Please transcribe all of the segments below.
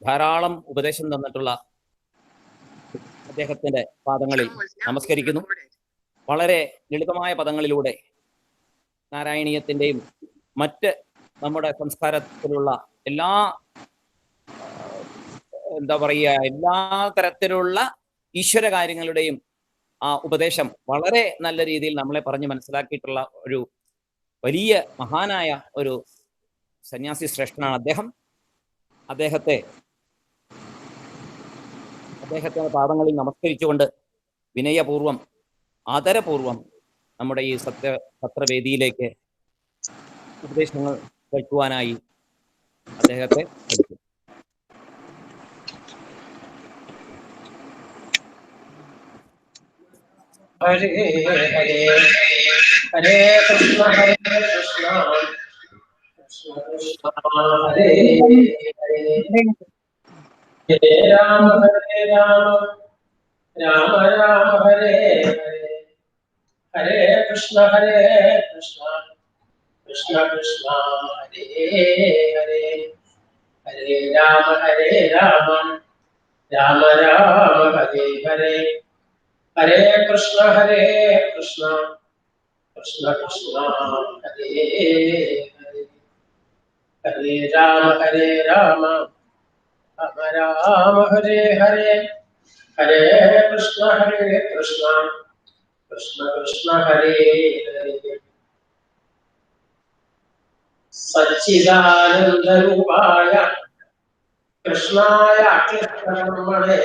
ധാരാളം ഉപദേശം തന്നിട്ടുള്ള അദ്ദേഹത്തിന്റെ പാദങ്ങളിൽ നമസ്കരിക്കുന്നു. വളരെ ലളിതമായ പദങ്ങളിലൂടെ നാരായണീയത്തിൻ്റെയും മറ്റ് നമ്മുടെ സംസ്കാരത്തിലുള്ള എല്ലാ എല്ലാ തരത്തിലുള്ള ഈശ്വര കാര്യങ്ങളുടെയും ആ ഉപദേശം വളരെ നല്ല രീതിയിൽ നമ്മളെ പറഞ്ഞ് മനസ്സിലാക്കിയിട്ടുള്ള ഒരു വലിയ മഹാനായ ഒരു സന്യാസി ശ്രേഷ്ഠനാണ് അദ്ദേഹം. അദ്ദേഹത്തിന്റെ പാദങ്ങളിൽ നമസ്കരിച്ചുകൊണ്ട് വിനയപൂർവം ആദരപൂർവം നമ്മുടെ ഈ സത്രവേദിയിലേക്ക് ഉപദേശങ്ങൾ കേൾക്കുവാനായി അദ്ദേഹത്തെ ക്ഷണിക്കുന്നു. ഹരേ ഹരേ ഹരേ കൃഷ്ണ കൃഷ്ണ കൃഷ്ണ ഹരേ ഹരേ ഹരേ രാമ രാമ രാമ ഹരേ ഹരേ ഹരേ കൃഷ്ണ കൃഷ്ണ കൃഷ്ണ ഹരേ ഹരേ ഹരേ രാമ രാമ രാമ ഹരേ ഹരേ ഹരേ കൃഷ്ണ കൃഷ്ണ കൃഷ്ണ ഹരേ ഹരേ ഹരേ രാമ രാമ രാമ ഹരേ ഹരേ ഹരേ കൃഷ്ണ കൃഷ്ണ കൃഷ്ണ ഹരേ ഹരേ സച്ചിദാനന്ദരൂപായ കൃഷ്ണായ കൃഷ്ണമണേ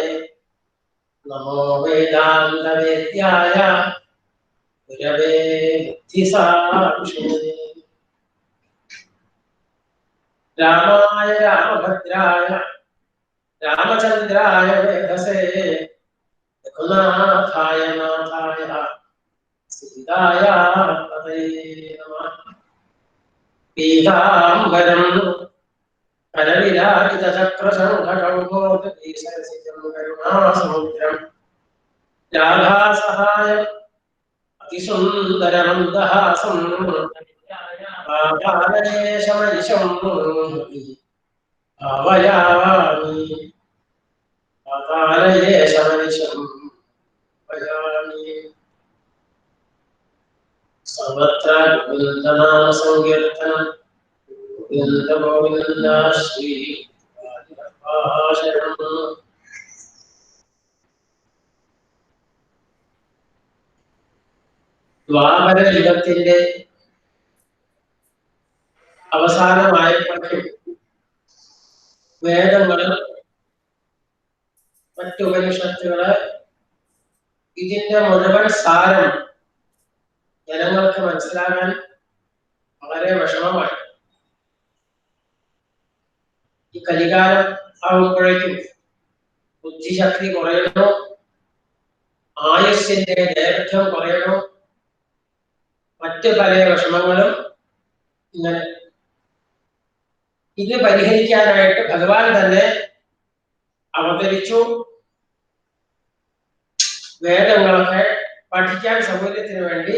നമോ വേദാന്തവേദ്യായ ഗുരവേ ബുദ്ധിസാക്ഷിണേ രാമായ രാമഭദ്രായ രാമചന്ദ്രായ വേദസേ രഘുനാഥായ നാഥായ സീതായ പതേ നമഃ. പീതാംബരം കരവിരാജിതചക്രശംഖകൗമോദീസരസിജം കരുണാസമുദ്രം രാധാസഹായം അതിസുന്ദരമന്ദഹാസം പാപാലയേശമനിശം ഭാവയാമി പാപാലയേശമനിശം ഭയാമി. സർവത്ര ഗോവിന്ദനാമ സങ്കീർത്തനം ഗോവിന്ദ ഗോവിന്ദ ശ്രീ ദ്വാപര യുഗത്തിന്റെ അവസാനമായപ്പോഴും വേദങ്ങള് മറ്റുപനിഷത്തുകള് ഇതിന്റെ മുഴുവൻ സാരം ജനങ്ങൾക്ക് മനസ്സിലാകാൻ വളരെ വിഷമമായി. ഈ കലികാലം ആകുമ്പോഴേക്കും ബുദ്ധിശക്തി കുറയണോ, ആയുസ്സിന്റെ ദൈർഘ്യം കുറയണോ, മറ്റ് പല വിഷമങ്ങളും ഇങ്ങനെ. ഇത് പരിഹരിക്കാനായിട്ട് ഭഗവാൻ തന്നെ അവതരിച്ചു. വേദങ്ങളൊക്കെ പഠിക്കാൻ സൗകര്യത്തിന് വേണ്ടി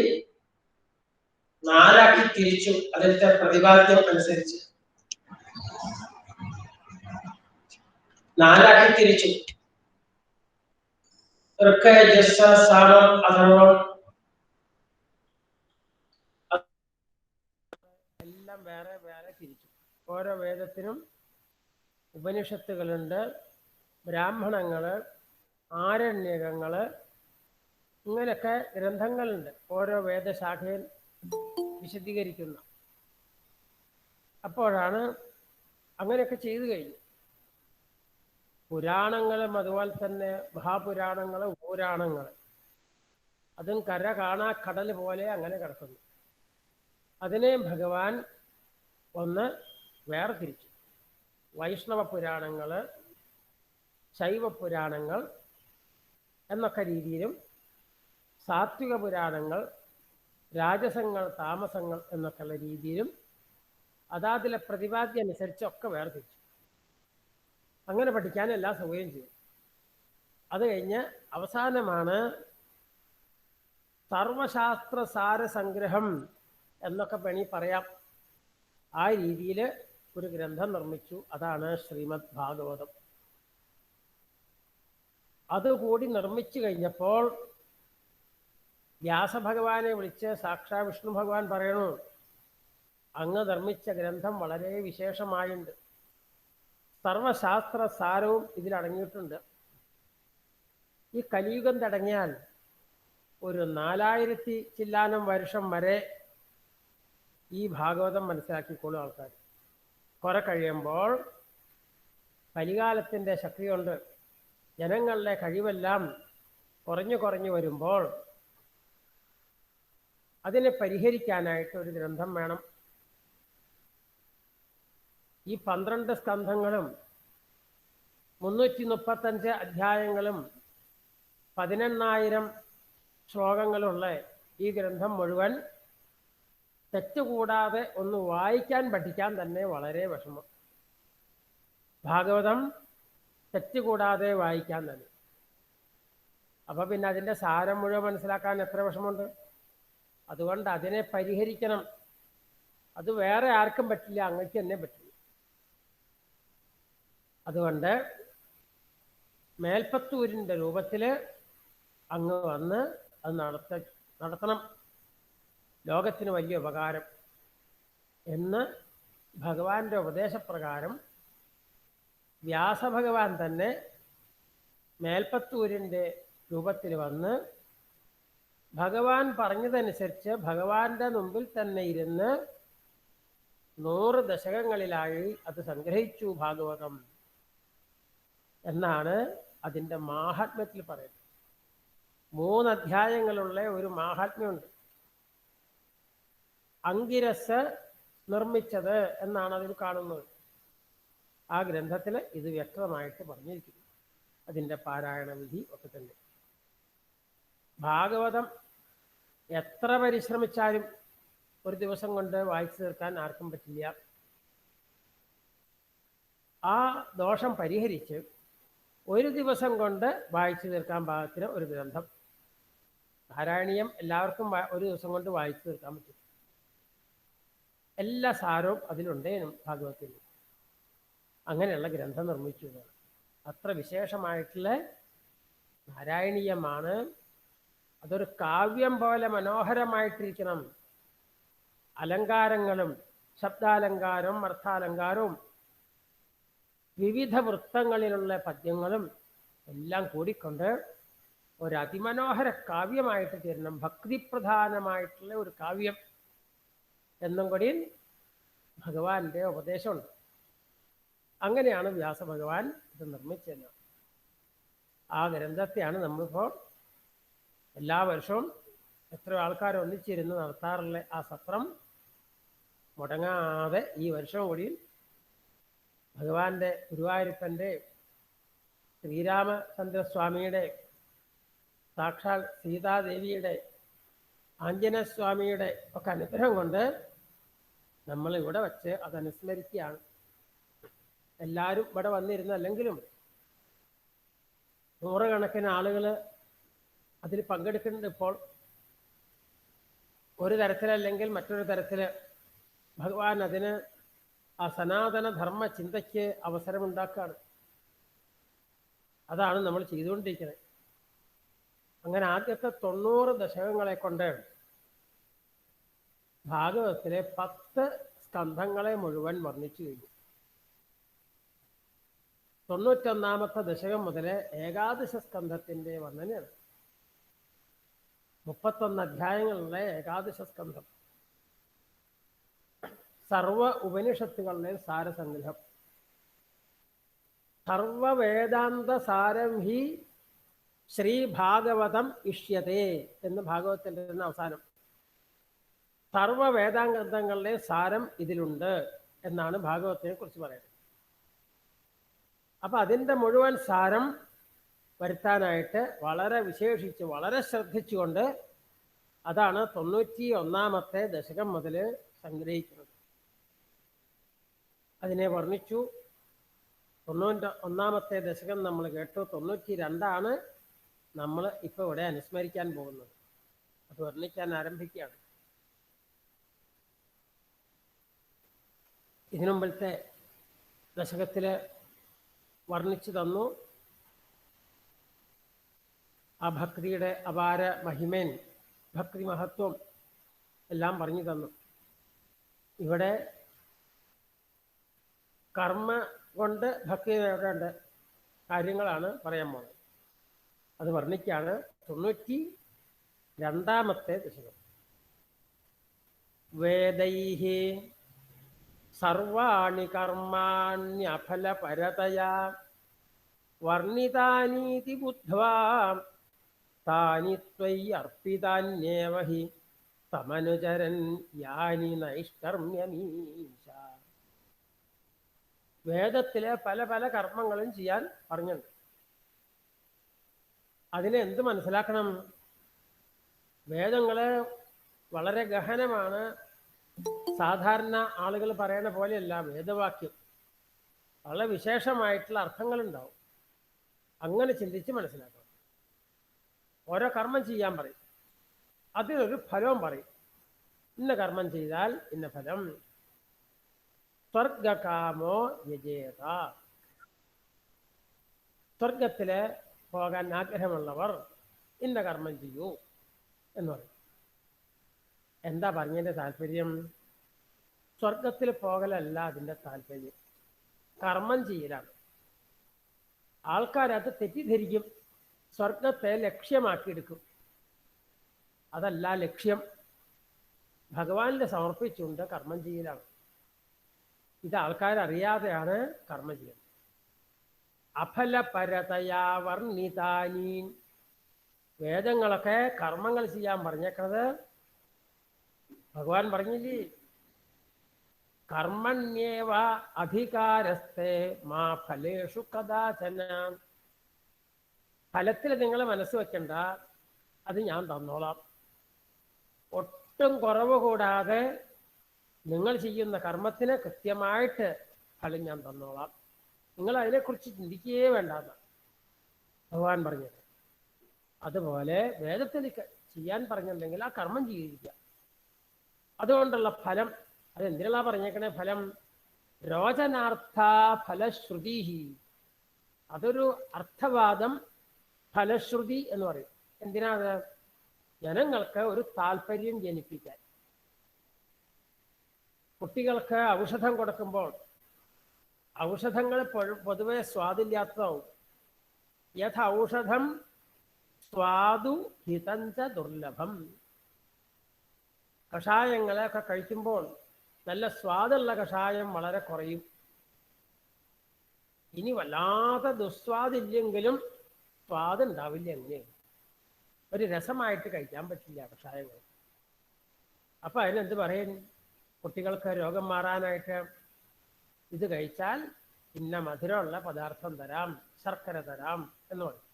നാലാക്കി തിരിച്ചു. അതിലത്തെ പ്രതിപാദ്യം അനുസരിച്ച് നാലാക്കി തിരിച്ചു. സാമം അഥർവം എല്ലാം വേറെ വേറെ തിരിച്ചു. ഓരോ വേദത്തിനും ഉപനിഷത്തുകളുണ്ട്, ബ്രാഹ്മണങ്ങള്, ആരണ്യകങ്ങള്, ഇങ്ങനെയൊക്കെ ഗ്രന്ഥങ്ങളുണ്ട് ഓരോ വേദശാഖയിൽ വിശദീകരിക്കുന്ന. അപ്പോഴാണ് അങ്ങനെയൊക്കെ ചെയ്തു കഴിഞ്ഞു. പുരാണങ്ങളും അതുപോലെ തന്നെ മഹാപുരാണങ്ങള്, പുരാണങ്ങള് അതും കര കാണാ കടൽ പോലെ അങ്ങനെ കിടക്കുന്നു. അതിനെ ഭഗവാൻ ഒന്ന് വേർതിരിച്ചു. വൈഷ്ണവ പുരാണങ്ങള്, ശൈവ പുരാണങ്ങൾ എന്നൊക്കെ രീതിയിലും, സാത്വിക പുരാണങ്ങൾ, രാജസങ്ങൾ, താമസങ്ങൾ എന്നൊക്കെയുള്ള രീതിയിലും അതാതിലെ പ്രതിപാദ്യം അനുസരിച്ചൊക്കെ വേർതിരിച്ചു. അങ്ങനെ പഠിക്കാൻ എല്ലാ സൗകര്യം ചെയ്യും. അത് കഴിഞ്ഞ് അവസാനമാണ് സർവശാസ്ത്ര സാരസംഗ്രഹം എന്നൊക്കെ വേണി പറയാം. ആ രീതിയിൽ ഒരു ഗ്രന്ഥം നിർമ്മിച്ചു. അതാണ് ശ്രീമദ് ഭാഗവതം. അതുകൂടി നിർമ്മിച്ചു കഴിഞ്ഞപ്പോൾ വ്യാസഭഗവാനെ വിളിച്ച് സാക്ഷാ വിഷ്ണു ഭഗവാൻ പറയണു, അങ്ങ് നിർമ്മിച്ച ഗ്രന്ഥം വളരെ വിശേഷമായുണ്ട്, സർവശാസ്ത്ര സാരവും ഇതിലടങ്ങിയിട്ടുണ്ട്. ഈ കലിയുഗം തുടങ്ങിയാൽ ഒരു 4000 ചില്ലാനം വർഷം വരെ ഈ ഭാഗവതം മനസ്സിലാക്കിക്കോളും ആൾക്കാർ. കുറെ കഴിയുമ്പോൾ കലികാലത്തിൻ്റെ ശക്തി കൊണ്ട് ജനങ്ങളുടെ കഴിവെല്ലാം കുറഞ്ഞു കുറഞ്ഞു വരുമ്പോൾ അതിനെ പരിഹരിക്കാനായിട്ട് ഒരു ഗ്രന്ഥം വേണം. ഈ 12 സ്കന്ധങ്ങളും 335 അധ്യായങ്ങളും 18,000 ശ്ലോകങ്ങളുള്ള ഈ ഗ്രന്ഥം മുഴുവൻ തെറ്റുകൂടാതെ ഒന്ന് വായിക്കാൻ പഠിക്കാൻ തന്നെ വളരെ വിഷമം. ഭാഗവതം തെറ്റുകൂടാതെ വായിക്കാൻ തന്നെ. അപ്പം പിന്നെ അതിൻ്റെ സാരം മുഴുവൻ മനസ്സിലാക്കാൻ എത്ര വിഷമമുണ്ട്. അതുകൊണ്ട് അതിനെ പരിഹരിക്കണം. അത് വേറെ ആർക്കും പറ്റില്ല, അങ്ങക്ക് തന്നെ പറ്റില്ല. അതുകൊണ്ട് മേൽപ്പത്തൂരിൻ്റെ രൂപത്തിൽ അങ്ങ് വന്ന് അത് നടത്തണം, ലോകത്തിന് വലിയ ഉപകാരം എന്ന് ഭഗവാന്റെ ഉപദേശപ്രകാരം വ്യാസഭഗവാൻ തന്നെ മേൽപ്പത്തൂരിൻ്റെ രൂപത്തിൽ വന്ന് ഭഗവാൻ പറഞ്ഞതനുസരിച്ച് ഭഗവാന്റെ മുമ്പിൽ തന്നെ ഇരുന്ന് 100 ദശകങ്ങളിലായി അത് സംഗ്രഹിച്ചു ഭാഗവതം എന്നാണ് അതിൻ്റെ മാഹാത്മ്യത്തിൽ പറയുന്നത്. 3 അധ്യായങ്ങളുള്ള ഒരു മാഹാത്മ്യമുണ്ട്. അങ്കിരസ് നിർമ്മിച്ചത് എന്നാണ് അതിൽ കാണുന്നത്. ആ ഗ്രന്ഥത്തിൽ ഇത് വ്യക്തമായിട്ട് പറഞ്ഞിരിക്കുന്നു. അതിൻ്റെ പാരായണ വിധി ഒക്കെ തന്നെ. ഭാഗവതം എത്ര പരിശ്രമിച്ചാലും ഒരു ദിവസം കൊണ്ട് വായിച്ചു തീർക്കാൻ ആർക്കും പറ്റില്ല. ആ ദോഷം പരിഹരിച്ച് ഒരു ദിവസം കൊണ്ട് വായിച്ചു തീർക്കാൻ പാകത്തിന് ഒരു ഗ്രന്ഥം. പാരായണീയം എല്ലാവർക്കും ഒരു ദിവസം കൊണ്ട് വായിച്ചു തീർക്കാൻ പറ്റും. എല്ലാ സാരവും അതിലുണ്ടേനും ഭാഗവത്തിൽ. അങ്ങനെയുള്ള ഗ്രന്ഥം നിർമ്മിച്ചു. അത്ര വിശേഷമായിട്ടുള്ള നാരായണീയമാണ്. അതൊരു കാവ്യം പോലെ മനോഹരമായിട്ടിരിക്കണം. അലങ്കാരങ്ങളും ശബ്ദാലങ്കാരവും അർത്ഥാലങ്കാരവും വിവിധ വൃത്തങ്ങളിലുള്ള പദ്യങ്ങളും എല്ലാം കൂടിക്കൊണ്ട് ഒരു അതിമനോഹര കാവ്യമായിട്ട് തീരണം. ഭക്തിപ്രധാനമായിട്ടുള്ള ഒരു കാവ്യം എന്നും കൂടി ഭഗവാന്റെ ഉപദേശമുണ്ട്. അങ്ങനെയാണ് വ്യാസഭഗവാൻ ഇത് നിർമ്മിച്ചത്. ആ ഗ്രന്ഥത്തെയാണ് നമ്മളിപ്പോൾ എല്ലാ വർഷവും എത്ര ആൾക്കാർ ഒന്നിച്ചിരുന്ന് നടത്താറുള്ള ആ സത്രം മുടങ്ങാതെ ഈ വർഷവും കൂടി ഭഗവാന്റെ ഗുരുവായൂരപ്പൻ്റെ ശ്രീരാമചന്ദ്രസ്വാമിയുടെ സാക്ഷാൽ സീതാദേവിയുടെ ആഞ്ജനേയസ്വാമിയുടെ ഒക്കെ അനുഗ്രഹം കൊണ്ട് നമ്മൾ ഇവിടെ വച്ച് അതനുസ്മരിക്കുകയാണ്. എല്ലാവരും ഇവിടെ വന്നിരുന്നല്ലെങ്കിലും 100 കണക്കിന് ആളുകൾ അതിൽ പങ്കെടുക്കുന്നുണ്ട്. ഇപ്പോൾ ഒരു തരത്തിലല്ലെങ്കിൽ മറ്റൊരു തരത്തിൽ ഭഗവാൻ അതിന് ആ സനാതന ധർമ്മ ചിന്തയ്ക്ക് അവസരമുണ്ടാക്കുകയാണ്. അതാണ് നമ്മൾ ചെയ്തുകൊണ്ടിരിക്കുന്നത്. അങ്ങനെ ആദ്യത്തെ 90 ദശകങ്ങളെ കൊണ്ട് ഭാഗവതത്തിലെ 10 സ്കന്ധങ്ങളെ മുഴുവൻ വർണ്ണിച്ചു കഴിഞ്ഞു. 91-ാമത്തെ ദശകം മുതൽ ഏകാദശ സ്കന്ധത്തിൻ്റെ വർണ്ണനയാണ്. 31 അധ്യായങ്ങളുള്ള ഏകാദശ സ്കന്ധം. സർവ ഉപനിഷത്തുകളുടെ സാരസംഗ്രഹം. സർവവേദാന്ത സാരം ഹി ശ്രീഭാഗവതം ഇഷ്യതേ എന്ന് ഭാഗവതത്തിൻ്റെ അവസാനം. സർവ വേദാന്തങ്ങളുടെ സാരം ഇതിലുണ്ട് എന്നാണ് ഭാഗവതത്തെ കുറിച്ച് പറയുന്നത്. അപ്പം അതിൻ്റെ മുഴുവൻ സാരം വരുത്താനായിട്ട് വളരെ വിശേഷിച്ച് വളരെ ശ്രദ്ധിച്ചുകൊണ്ട് അതാണ് 91-ാമത്തെ ദശകം മുതൽ സംഗ്രഹിക്കുന്നത്. അതിനെ വർണ്ണിച്ചു. 91-ാമത്തെ ദശകം നമ്മൾ കേട്ടു. 92-ആണ് നമ്മൾ ഇപ്പോൾ ഇവിടെ അനുസ്മരിക്കാൻ പോകുന്നത്. അത് വർണ്ണിക്കാൻ ആരംഭിക്കുകയാണ്. ഇതിനു മുമ്പത്തെ ദശകത്തിൽ വർണ്ണിച്ചു തന്നു. ആ ഭക്തിയുടെ അപാര മഹിമേൻ, ഭക്തി മഹത്വം എല്ലാം പറഞ്ഞു തന്നു. ഇവിടെ കർമ്മ കൊണ്ട് ഭക്തി നേടേണ്ട കാര്യങ്ങളാണ് പറയാൻ പോകുന്നത്. അത് വർണ്ണിക്കാണ് 92-ാമത്തെ ദശകം. വേദൈഃ സർവാണി കർമാണ്യഫലപരതയാ വർണ്ണിതാനീതി ബുദ്ധ്വാ താനി ത്വയ്യർപ്പിതാന്യേവ ഹി തമനുചരൻ യാനി നൈഷ്കർമ്യമീശ. വേദത്തിലെ പല പല കർമ്മങ്ങളും ചെയ്യാൻ പറഞ്ഞിട്ടുണ്ട്. അതിനെ എന്ത് മനസ്സിലാക്കണം? വേദങ്ങള് വളരെ ഗഹനമാണ്. സാധാരണ ആളുകൾ പറയുന്ന പോലെയല്ല വേദവാക്യം. വളരെ വിശേഷമായിട്ടുള്ള അർത്ഥങ്ങളുണ്ടാവും. അങ്ങനെ ചിന്തിച്ച് മനസ്സിലാക്കണം. ഓരോ കർമ്മം ചെയ്യാൻ പറയും, അതിനൊരു ഫലവും പറയും. ഇന്ന കർമ്മം ചെയ്താൽ ഇന്ന ഫലം. സ്വർഗകാമോ യജേത, സ്വർഗത്തില് പോകാൻ ആഗ്രഹമുള്ളവർ ഇന്ന കർമ്മം ചെയ്യൂ എന്ന് പറയും. എന്താ പറഞ്ഞതിൻ്റെ താല്പര്യം? സ്വർഗത്തിൽ പോകലല്ല അതിൻ്റെ താല്പര്യം, കർമ്മം ചെയ്യലാണ്. ആൾക്കാരത് തെറ്റിദ്ധരിക്കും, സ്വർഗത്തെ ലക്ഷ്യമാക്കിയെടുക്കും. അതല്ല ലക്ഷ്യം. ഭഗവാനിൽ സമർപ്പിച്ചുകൊണ്ട് കർമ്മം ചെയ്യലാണ്. ഇത് ആൾക്കാരറിയാതെയാണ് കർമ്മം ചെയ്യുന്നത്. അഫലപരതയാ വർണ്ണിതാനി, വേദങ്ങളൊക്കെ കർമ്മങ്ങൾ ചെയ്യാൻ പറഞ്ഞേക്കുന്നത് ഭഗവാൻ പറഞ്ഞില്ലേ, കർമ്മണ്യേവ അധികാരസ്ഥേ മാ ഫലേഷു കദാചന. ഫലത്തിൽ നിങ്ങൾ മനസ്സ് വെക്കണ്ട, അത് ഞാൻ തന്നോളാം. ഒട്ടും കുറവ് കൂടാതെ നിങ്ങൾ ചെയ്യുന്ന കർമ്മത്തിന് കൃത്യമായിട്ട് ഫലം ഞാൻ തന്നോളാം. നിങ്ങൾ അതിനെക്കുറിച്ച് ചിന്തിക്കുകയേ വേണ്ടെന്ന് ഭഗവാൻ പറഞ്ഞത്. അതുപോലെ വേദത്തിൽ ചെയ്യാൻ പറഞ്ഞിട്ടുണ്ടെങ്കിൽ ആ കർമ്മം ചെയ്തിരിക്കുക. അതുകൊണ്ടുള്ള ഫലം അതെന്തിനാ പറഞ്ഞേക്കണേ? ഫലം രോചനാർത്ഥ ഫലശ്രുതി. അതൊരു അർത്ഥവാദം, ഫലശ്രുതി എന്ന് പറയും. എന്തിനാണ്? ജനങ്ങൾക്ക് ഒരു താല്പര്യം ജനിപ്പിക്കാൻ. കുട്ടികൾക്ക് ഔഷധം കൊടുക്കുമ്പോൾ ഔഷധങ്ങൾ പൊതുവെ സ്വാദില്ലാത്തതാവും. യഥ ഔഷധം സ്വാദു ഹിതഞ്ച ദുർലഭം. കഷായങ്ങളൊക്കെ കഴിക്കുമ്പോൾ നല്ല സ്വാദുള്ള കഷായം വളരെ കുറയും. ഇനി വല്ലാത്ത ദുസ്വാദില്ലെങ്കിലും സ്വാദ് ഉണ്ടാവില്ല. എങ്ങനെയാണ് ഒരു രസമായിട്ട് കഴിക്കാൻ പറ്റില്ല കഷായങ്ങൾ. അപ്പൊ അതിനെന്ത് പറയും? കുട്ടികൾക്ക് രോഗം മാറാനായിട്ട് ഇത് കഴിച്ചാൽ ഇന്ന മധുരമുള്ള പദാർത്ഥം തരാം, ശർക്കര തരാം എന്ന് പറയും.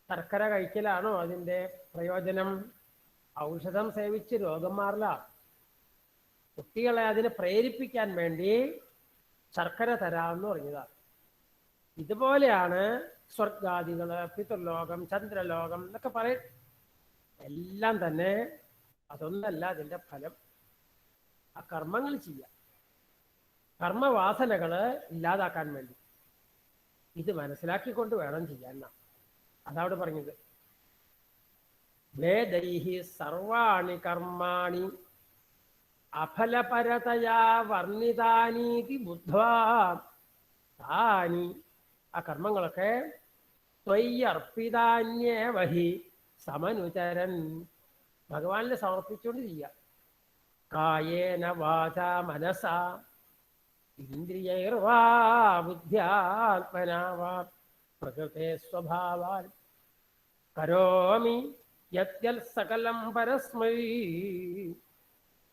ശർക്കര കഴിക്കലാണോ അതിൻ്റെ പ്രയോജനം? ഔഷധം സേവിച്ച് രോഗം മാറില്ല. കുട്ടികളെ അതിനെ പ്രേരിപ്പിക്കാൻ വേണ്ടി ശർക്കര തരാമെന്ന് പറഞ്ഞതാണ്. ഇതുപോലെയാണ് സ്വർഗാദികള്, പിതൃലോകം, ചന്ദ്രലോകം എന്നൊക്കെ പറയും. എല്ലാം തന്നെ അതൊന്നല്ല അതിൻ്റെ ഫലം. ആ കർമ്മങ്ങൾ ചെയ്യാം, കർമ്മവാസനകള് ഇല്ലാതാക്കാൻ വേണ്ടി. ഇത് മനസ്സിലാക്കിക്കൊണ്ട് വേണം ചെയ്യാൻ. അതവിടെ പറഞ്ഞത്. വേദൈഹി സർവാണി കർമാണി അഫലപരതയാ വർണ്ണിതാനീതി ബുദ്ധ്വാ താനി, ആ കർമ്മങ്ങളൊക്കെ ത്വയ്യർപ്പിതാന്യേവ ഹി സമനുചരൻ, ഭഗവാനിൽ സമർപ്പിച്ചുകൊണ്ട് ചെയ്യുക. കായേന വാചാ മനസാ ഇന്ദ്രിയൈർവാ ബുദ്ധ്യാത്മനാ വാ പ്രകൃതേ സ്വഭാവാൻ കരോമി യദ്യൽ സകലം പരസ്മൈ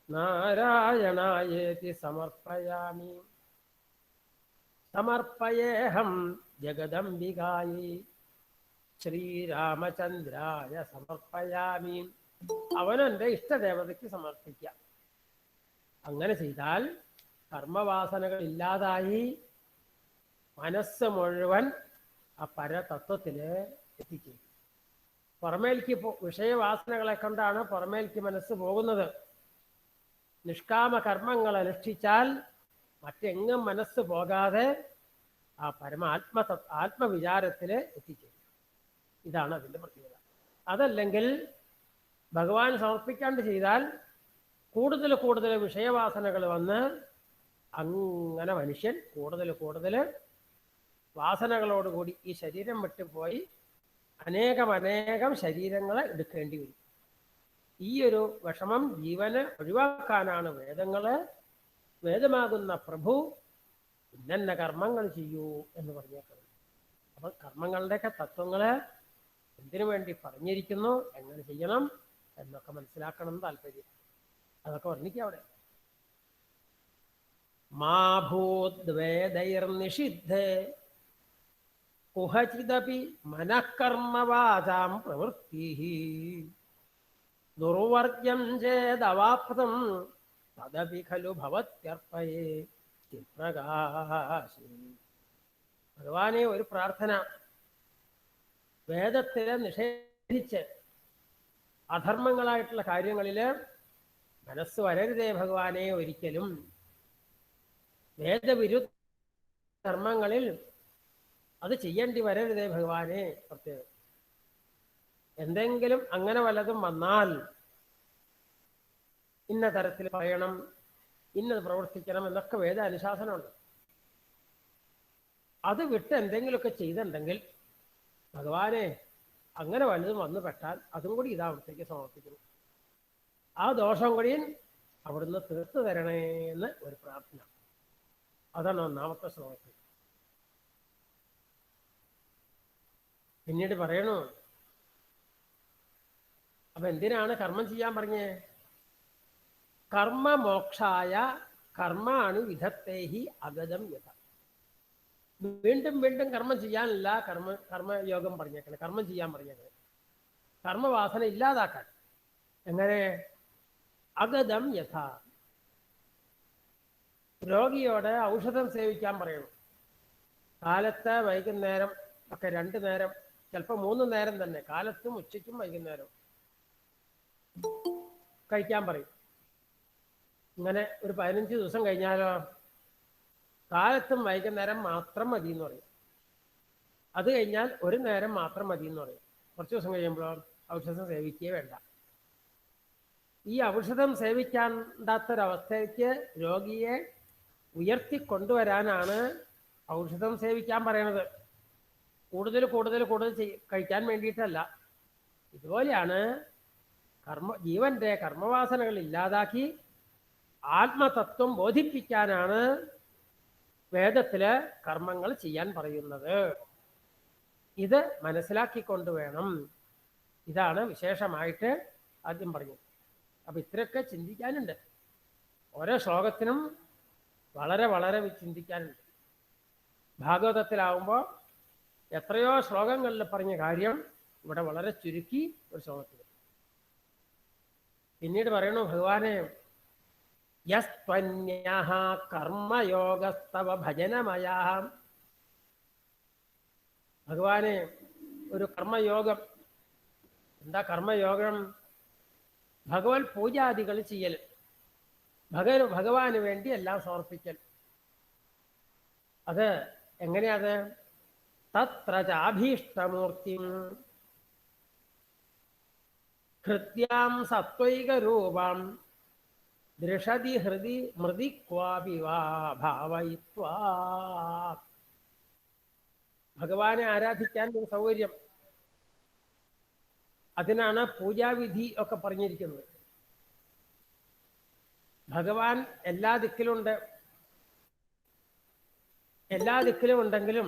നാരായണായേതി സമർപ്പയാമി. സമർപ്പയേഹം ജഗദംബികായി ശ്രീരാമചന്ദ്രായ സമർപ്പയാമി. അവനെൻ്റെ ഇഷ്ടദേവതയ്ക്ക് സമർപ്പിക്കാം. അങ്ങനെ ചെയ്താൽ കർമ്മവാസനകൾ ഇല്ലാതായി മനസ്സ് മുഴുവൻ ആ പരതത്വത്തിൽ എത്തിച്ചേരും. പുറമേൽക്ക് വിഷയവാസനകളെ കൊണ്ടാണ് പുറമേൽക്ക് മനസ്സ് പോകുന്നത്. നിഷ്കാമ കർമ്മങ്ങൾ അനുഷ്ഠിച്ചാൽ മറ്റെങ്ങും മനസ്സ് പോകാതെ ആ ആത്മവിചാരത്തിൽ എത്തിച്ചേരും. ഇതാണ് അതിൻ്റെ പ്രത്യേകത. അതല്ലെങ്കിൽ ഭഗവാൻ സമർപ്പിക്കാണ്ട് ചെയ്താൽ കൂടുതൽ കൂടുതൽ വിഷയവാസനകൾ വന്ന് അങ്ങനെ മനുഷ്യൻ കൂടുതൽ കൂടുതൽ വാസനകളോടുകൂടി ഈ ശരീരം വിട്ടുപോയി അനേകം ശരീരങ്ങളെ എടുക്കേണ്ടി വരും. ഈ ഒരു വിഷമം ജീവന് ഒഴിവാക്കാനാണ് വേദമാകുന്ന പ്രഭു ഇന്ന കർമ്മങ്ങൾ ചെയ്യൂ എന്ന് പറഞ്ഞേക്കുന്നത്. അപ്പം കർമ്മങ്ങളുടെയൊക്കെ തത്വങ്ങള് എന്തിനു വേണ്ടി പറഞ്ഞിരിക്കുന്നു, എങ്ങനെ ചെയ്യണം എന്നൊക്കെ മനസ്സിലാക്കണം താല്പര്യം. അതൊക്കെ വർണ്ണിക്കുക അവിടെ. മാ ഭൂദ്വേദൈർനിഷിദ്ധേ കുഹചിദപി മനഃകർമ്മവാചാം പ്രവൃത്തി ദുർവർഗ്യം ചേദവാപ്തം തദപി ഖലു ഭവത്യർപ്പയേ ചിത്പ്രകാശേ. ഭഗവാനെ ഒരു പ്രാർത്ഥന വേദത്തിലെ നിഷേധിച്ച് അധർമ്മങ്ങളായിട്ടുള്ള കാര്യങ്ങളിൽ മനസ്സ് വരരുതേ ഭഗവാനെ. ഒരിക്കലും വേദവിരുദ്ധ കർമ്മങ്ങളിൽ അത് ചെയ്യേണ്ടി വരരുതേ ഭഗവാനെ. പ്രത്യേകം എന്തെങ്കിലും അങ്ങനെ വല്ലതും വന്നാൽ ഇന്ന തരത്തിൽ പറയണം, ഇന്നത് പ്രവർത്തിക്കണം എന്നൊക്കെ വേദ അനുശാസനമുണ്ട്. അത് വിട്ട് എന്തെങ്കിലുമൊക്കെ ചെയ്തിട്ടുണ്ടെങ്കിൽ ഭഗവാനെ അങ്ങനെ വല്ലതും വന്നു പെട്ടാൽ അതും കൂടി ഇതാ അവിടത്തേക്ക് സമർപ്പിക്കുന്നു. ആ ദോഷം കൂടി അവിടുന്ന് തീർത്തു തരണേ എന്ന് ഒരു പ്രാർത്ഥന. അതാണ് ഒന്നാമത്തെ ശ്ലോകത്തിൽ. പിന്നീട് പറയണു, അപ്പൊ എന്തിനാണ് കർമ്മം ചെയ്യാൻ പറഞ്ഞേ? കർമ്മമോക്ഷായ കർമാണു വിധത്തേഹി അഗതം യഥ. വീണ്ടും വീണ്ടും കർമ്മം ചെയ്യാനല്ല കർമ്മയോഗം പറഞ്ഞേക്കണേ, കർമ്മം ചെയ്യാൻ പറഞ്ഞേക്കണേ. കർമ്മവാസന ഇല്ലാതാക്കാൻ. എങ്ങനെ? അഗതം യഥ. രോഗിയോട് ഔഷധം സേവിക്കാൻ പറയണം. കാലത്ത് വൈകുന്നേരം ഒക്കെ 2 നേരം, ചിലപ്പോൾ 3 നേരം തന്നെ, കാലത്തും ഉച്ചയ്ക്കും വൈകുന്നേരവും കഴിക്കാൻ പറയും. ഇങ്ങനെ ഒരു 15 ദിവസം കഴിഞ്ഞാലോ കാലത്തും വൈകുന്നേരം മാത്രം മതി എന്ന് പറയും. അത് കഴിഞ്ഞാൽ 1 നേരം മാത്രം മതി എന്ന് പറയും. കുറച്ച് ദിവസം കഴിയുമ്പോഴോ ഔഷധം സേവിക്കുകയേ വേണ്ട. ഈ ഔഷധം സേവിക്കാണ്ടാത്തൊരവസ്ഥയ്ക്ക് രോഗിയെ ഉയർത്തിക്കൊണ്ടുവരാനാണ് ഔഷധം സേവിക്കാൻ പറയണത്. കൂടുതൽ കഴിക്കാൻ വേണ്ടിയിട്ടല്ല. ഇതുപോലെയാണ് ജീവന്റെ കർമ്മവാസനകൾ ഇല്ലാതാക്കി ആത്മതത്വം ബോധിപ്പിക്കാനാണ് വേദത്തില് കർമ്മങ്ങൾ ചെയ്യാൻ പറയുന്നത്. ഇത് മനസ്സിലാക്കിക്കൊണ്ട് വേണം. ഇതാണ് വിശേഷമായിട്ട് ആദ്യം പറഞ്ഞത്. അപ്പൊ ഇത്രയൊക്കെ ചിന്തിക്കാനുണ്ട്. ഓരോ ശ്ലോകത്തിനും വളരെ വളരെ ചിന്തിക്കാനുണ്ട്. ഭാഗവതത്തിലാവുമ്പോൾ എത്രയോ ശ്ലോകങ്ങളിൽ പറഞ്ഞ കാര്യം ഇവിടെ വളരെ ചുരുക്കി ഒരു ശ്ലോകത്തിൽ. പിന്നീട് പറയണു, ഭഗവാനെ യസ്ത്വന്യഃ കർമ്മയോഗസ്തവ ഭജനമയാ. ഭഗവാനെ ഒരു കർമ്മയോഗം. എന്താ കർമ്മയോഗം? ഭഗവത് പൂജാദികൾ ചെയ്യൽ, ഭഗവാന് വേണ്ടി എല്ലാം സമർപ്പിക്കൽ. അത് എങ്ങനെയത്? തത്ര ചാഭീഷ്ടമൂർത്തി ഹൃദ്യാം സത്വൈക രൂപം ദൃഷതി ഹൃദി മൃതി ക്വാപി വാ ഭാവയിത്വാ. ഭഗവാനെ ആരാധിക്കാൻ ഒരു സൗകര്യം. അതിനാണ് പൂജാവിധി ഒക്കെ പറഞ്ഞിരിക്കുന്നത്. ഭഗവാൻ എല്ലാ ദിക്കിലുണ്ട്. എല്ലാ ദിക്കിലും ഉണ്ടെങ്കിലും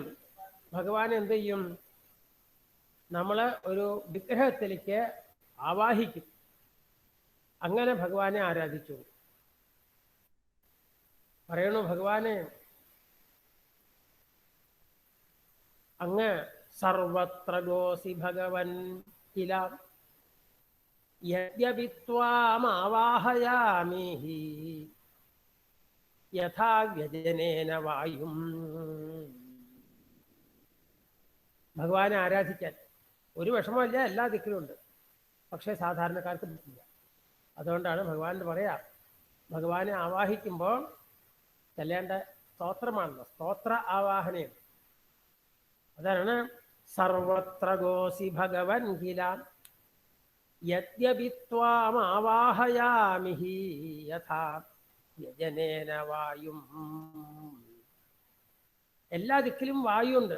ഭഗവാൻ എന്ത് ചെയ്യും? നമ്മള് ഒരു വിഗ്രഹത്തിലേക്ക് ആവാഹിക്കും. അങ്ങനെ ഭഗവാനെ ആരാധിച്ചു. പറയണു, ഭഗവാനെ അങ്ങ് സർവത്ര ഗോസി ഭഗവൻ കില യദ്യപി ത്വാമാവാഹയാമി യഥാ വ്യജനേന വായും. ഭഗവാനെ ആരാധിക്കാൻ ഒരു വിഷമമില്ല, എല്ലാ ദിക്കിലും ഉണ്ട്. പക്ഷേ സാധാരണക്കാർക്ക് പറ്റില്ല. അതുകൊണ്ടാണ് ഭഗവാൻ പറയാ, ഭഗവാനെ ആവാഹിക്കുമ്പോൾ ചെല്ലേണ്ട സ്തോത്രമാണല്ലോ, സ്തോത്ര ആവാഹനയാണ്. അതാണ് സർവത്ര ഗോസി ഭഗവൻ കില യദ്യപി ത്വാമാവാഹയാമി ഹി യഥാ യജനേന വായും. എല്ലാ ദിക്കിലും വായുണ്ട്.